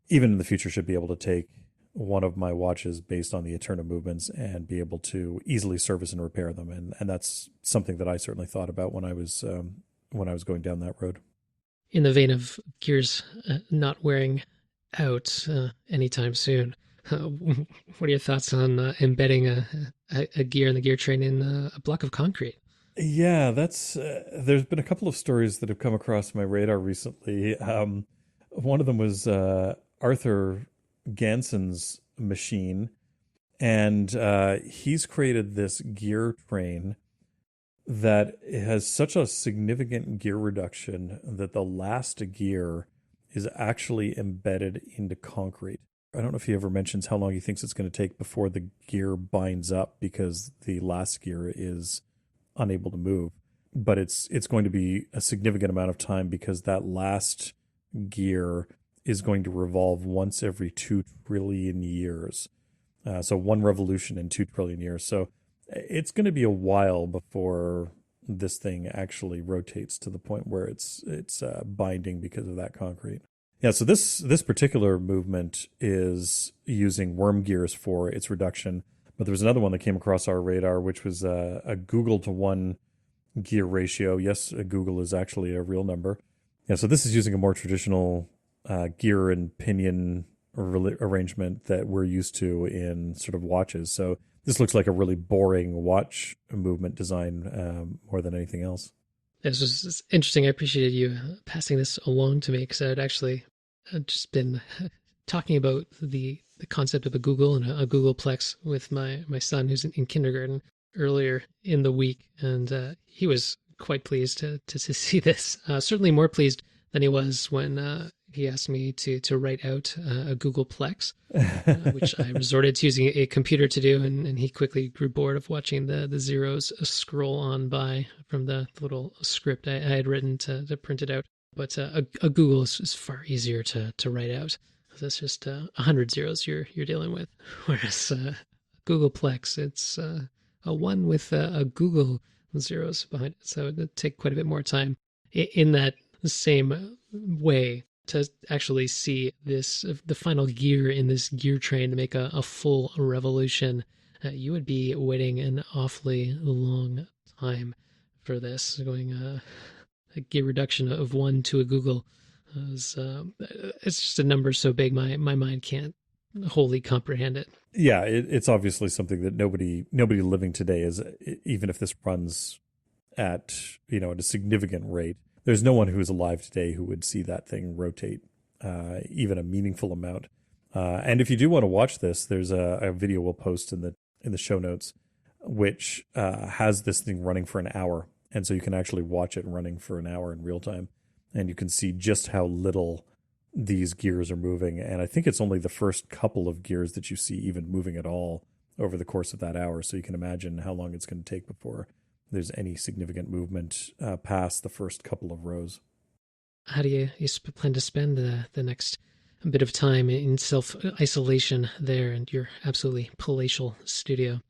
Speaker 2: even in the future, should be able to take one of my watches based on the Eterna movements and be able to easily service and repair them. And that's something that I certainly thought about when I was going down that road.
Speaker 3: In the vein of gears not wearing out anytime soon, what are your thoughts on embedding a gear in the gear train in a block of concrete?
Speaker 2: Yeah, that's there's been a couple of stories that have come across my radar recently. One of them was Arthur Ganson's machine, and he's created this gear train that has such a significant gear reduction that the last gear is actually embedded into concrete. I don't know if he ever mentions how long he thinks it's going to take before the gear binds up because the last gear is unable to move. But it's going to be a significant amount of time because that last gear is going to revolve once every 2 trillion years. So one revolution in 2 trillion years. So it's going to be a while before this thing actually rotates to the point where it's binding because of that concrete. Yeah, so this particular movement is using worm gears for its reduction, but there was another one that came across our radar, which was a Google to 1 gear ratio. Yes, a Google is actually a real number. Yeah, so this is using a more traditional gear and pinion arrangement that we're used to in sort of watches. So this looks like a really boring watch movement design more than anything else.
Speaker 3: This was interesting. I appreciated you passing this along to me because I'd actually just been talking about the concept of a Google and a Googleplex with my son who's in kindergarten earlier in the week, and he was quite pleased to see this. Certainly more pleased than he was when he asked me to write out a Googleplex, which I resorted to using a computer to do, and he quickly grew bored of watching the zeros scroll on by from the little script I had written to print it out. But a Google is far easier to write out. That's just 100 zeros you're dealing with, whereas Googleplex, it's a one with a Google zeros behind it, so it'd take quite a bit more time in that same way to actually see the final gear in this gear train to make a full revolution. You would be waiting an awfully long time for this, going a gear reduction of 1 to a Google. It's just a number so big my mind can't wholly comprehend it.
Speaker 2: Yeah, it's obviously something that nobody living today is, even if this runs at a significant rate. There's no one who is alive today who would see that thing rotate even a meaningful amount. And if you do want to watch this, there's a video we'll post in the show notes, which has this thing running for an hour. And so you can actually watch it running for an hour in real time. And you can see just how little these gears are moving. And I think it's only the first couple of gears that you see even moving at all over the course of that hour. So you can imagine how long it's going to take before there's any significant movement past the first couple of rows.
Speaker 3: how do you plan to spend the next bit of time in self-isolation there in your absolutely palatial studio?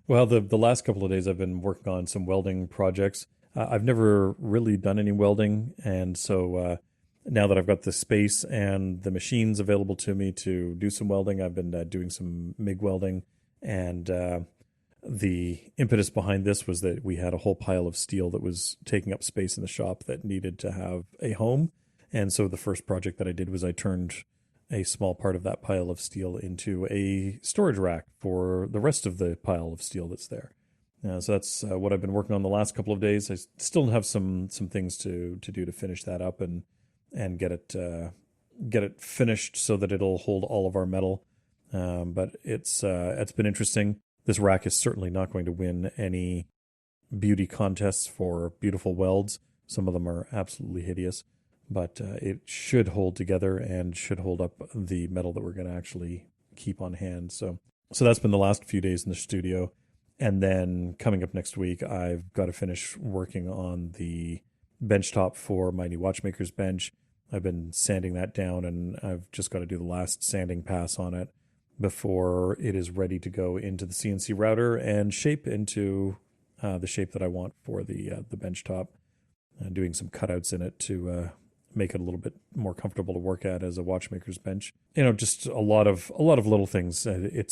Speaker 2: Well, the last couple of days I've been working on some welding projects. I've never really done any welding, and so now that I've got the space and the machines available to me to do some welding, I've been doing some MIG welding. And the impetus behind this was that we had a whole pile of steel that was taking up space in the shop that needed to have a home. And so the first project that I did was I turned a small part of that pile of steel into a storage rack for the rest of the pile of steel that's there. So that's what I've been working on the last couple of days. I still have some things to do to finish that up and get it finished so that it'll hold all of our metal. But it's been interesting. This rack is certainly not going to win any beauty contests for beautiful welds. Some of them are absolutely hideous, but it should hold together and should hold up the metal that we're going to actually keep on hand. So that's been the last few days in the studio. And then coming up next week, I've got to finish working on the bench top for my new watchmaker's bench. I've been sanding that down, and I've just got to do the last sanding pass on it before it is ready to go into the CNC router and shape into the shape that I want for the bench top. Doing some cutouts in it to make it a little bit more comfortable to work at as a watchmaker's bench. Just a lot of little things. We're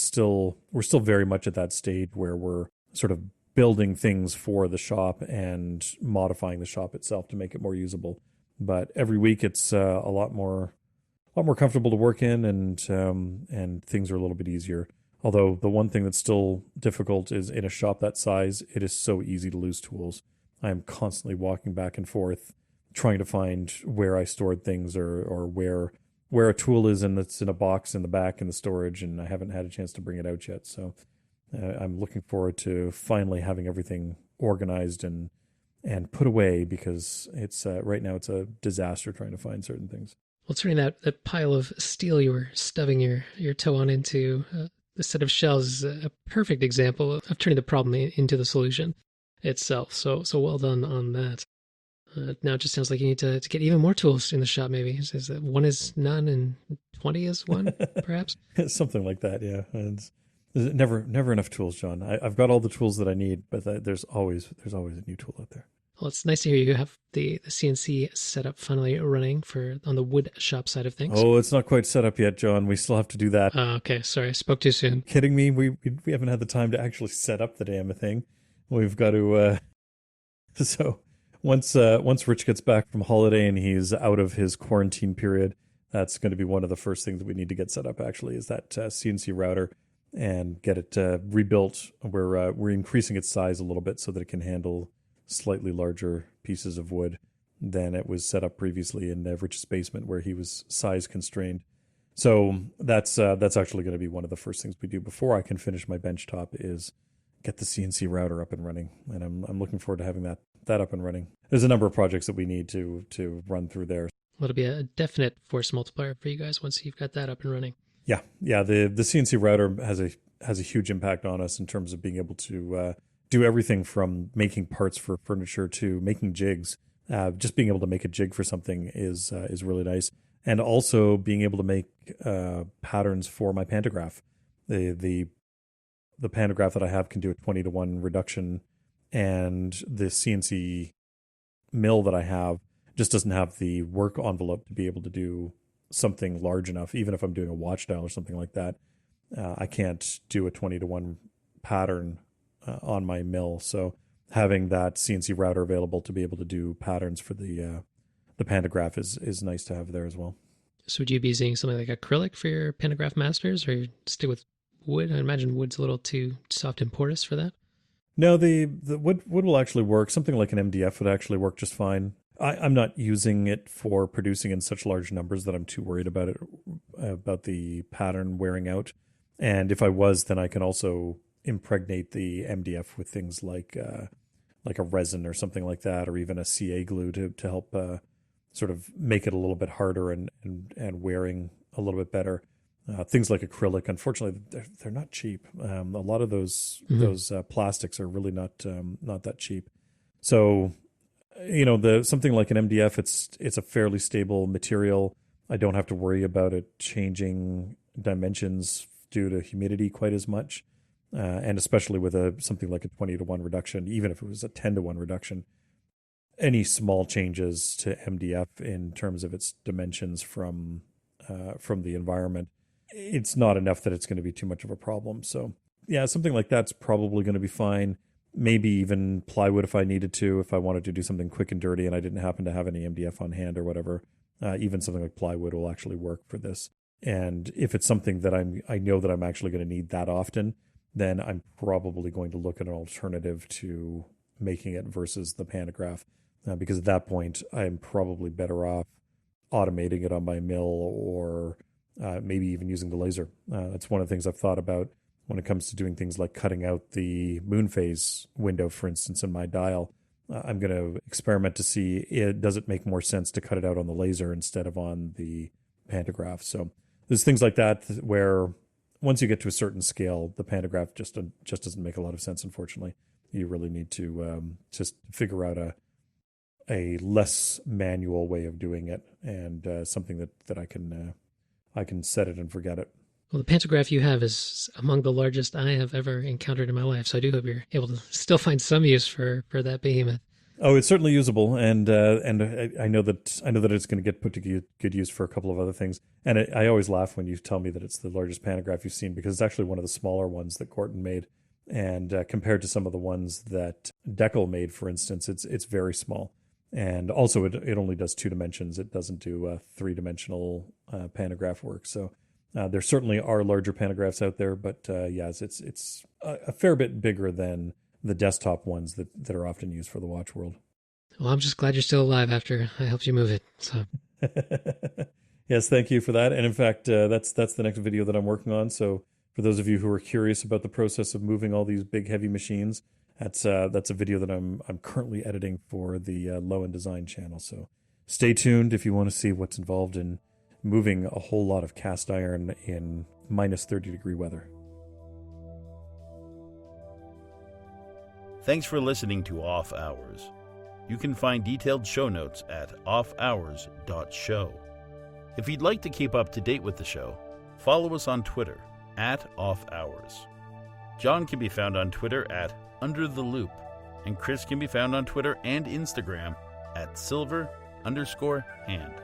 Speaker 2: still very much at that stage where we're sort of building things for the shop and modifying the shop itself to make it more usable. But every week it's a lot more comfortable to work in, and things are a little bit easier. Although the one thing that's still difficult is in a shop that size, it is so easy to lose tools. I am constantly walking back and forth trying to find where I stored things or where a tool is, and it's in a box in the back in the storage, and I haven't had a chance to bring it out yet. So I'm looking forward to finally having everything organized and put away, because it's right now it's a disaster trying to find certain things.
Speaker 3: Well, turning that pile of steel you were stubbing your toe on into the set of shells is a perfect example of turning the problem into the solution itself. So well done on that. Now it just sounds like you need to get even more tools in the shop, maybe. Is that one is none and 20 is one, perhaps?
Speaker 2: Something like that, yeah. There's never enough tools, John. I've got all the tools that I need, but there's always a new tool out there.
Speaker 3: Well, it's nice to hear you have the CNC setup finally running on the wood shop side of things.
Speaker 2: Oh, it's not quite set up yet, John. We still have to do that.
Speaker 3: Okay, sorry, I spoke too soon.
Speaker 2: Kidding me? We haven't had the time to actually set up the damn thing. We've got to. So once Rich gets back from holiday and he's out of his quarantine period, that's going to be one of the first things that we need to get set up. Actually, is that CNC router and get it rebuilt. We're increasing its size a little bit so that it can handle slightly larger pieces of wood than it was set up previously in Rich's basement, where he was size constrained. So that's actually going to be one of the first things we do before I can finish my bench top, is get the CNC router up and running. And I'm looking forward to having that up and running. There's a number of projects that we need to run through there.
Speaker 3: Well, it'll be a definite force multiplier for you guys once you've got that up and running.
Speaker 2: Yeah. The CNC router has a huge impact on us in terms of being able to do everything from making parts for furniture to making jigs. Just being able to make a jig for something is really nice, and also being able to make patterns for my pantograph. The pantograph that I have can do a 20-to-1 reduction, and the CNC mill that I have just doesn't have the work envelope to be able to do something large enough. Even if I'm doing a watch dial or something like that, I can't do a 20-to-1 pattern on my mill. So having that CNC router available to be able to do patterns for the pantograph is nice to have there as well.
Speaker 3: So would you be using something like acrylic for your pantograph masters, or you stick with wood? I imagine wood's a little too soft and porous for that.
Speaker 2: No, the wood will actually work. Something like an MDF would actually work just fine. I'm not using it for producing in such large numbers that I'm too worried about the pattern wearing out. And if I was, then I can also impregnate the MDF with things like a resin or something like that, or even a CA glue to help sort of make it a little bit harder and wearing a little bit better. Things like acrylic, unfortunately, they're not cheap. A lot of those plastics are really not that cheap. So something like an MDF, it's a fairly stable material. I don't have to worry about it changing dimensions due to humidity quite as much. And especially with something like a 20-to-1 reduction, even if it was a 10-to-1 reduction, any small changes to MDF in terms of its dimensions from the environment, it's not enough that it's going to be too much of a problem. So yeah, something like that's probably going to be fine. Maybe even plywood if I needed to, if I wanted to do something quick and dirty and I didn't happen to have any MDF on hand or whatever. Even something like plywood will actually work for this. And if it's something that I know that I'm actually going to need that often, then I'm probably going to look at an alternative to making it versus the pantograph. Because at that point, I'm probably better off automating it on my mill or maybe even using the laser. That's one of the things I've thought about when it comes to doing things like cutting out the moon phase window, for instance, in my dial. I'm going to experiment to see, does it make more sense to cut it out on the laser instead of on the pantograph? So there's things like that where once you get to a certain scale, the pantograph just doesn't make a lot of sense, unfortunately. You really need to just figure out a less manual way of doing it and something that I can set it and forget it.
Speaker 3: Well, the pantograph you have is among the largest I have ever encountered in my life, so I do hope you're able to still find some use for that behemoth.
Speaker 2: Oh, it's certainly usable, and I know that it's going to get put to good use for a couple of other things. And I always laugh when you tell me that it's the largest pantograph you've seen, because it's actually one of the smaller ones that Gorton made, and compared to some of the ones that Deckel made, for instance, it's very small. And also, it only does 2 dimensions. It doesn't do 3-dimensional pantograph work. So there certainly are larger pantographs out there, but yes, it's a fair bit bigger than the desktop ones that are often used for the watch world.
Speaker 3: Well, I'm just glad you're still alive after I helped you move it. So.
Speaker 2: Yes, thank you for that. And in fact, that's the next video that I'm working on. So for those of you who are curious about the process of moving all these big heavy machines, that's a video that I'm currently editing for the Low End Design channel. So stay tuned if you want to see what's involved in moving a whole lot of cast iron in minus 30-degree weather.
Speaker 1: Thanks for listening to Off Hours. You can find detailed show notes at offhours.show. If you'd like to keep up to date with the show, follow us on Twitter @offhours. John can be found on Twitter @UnderTheLoop, and Chris can be found on Twitter and Instagram @silver_hand.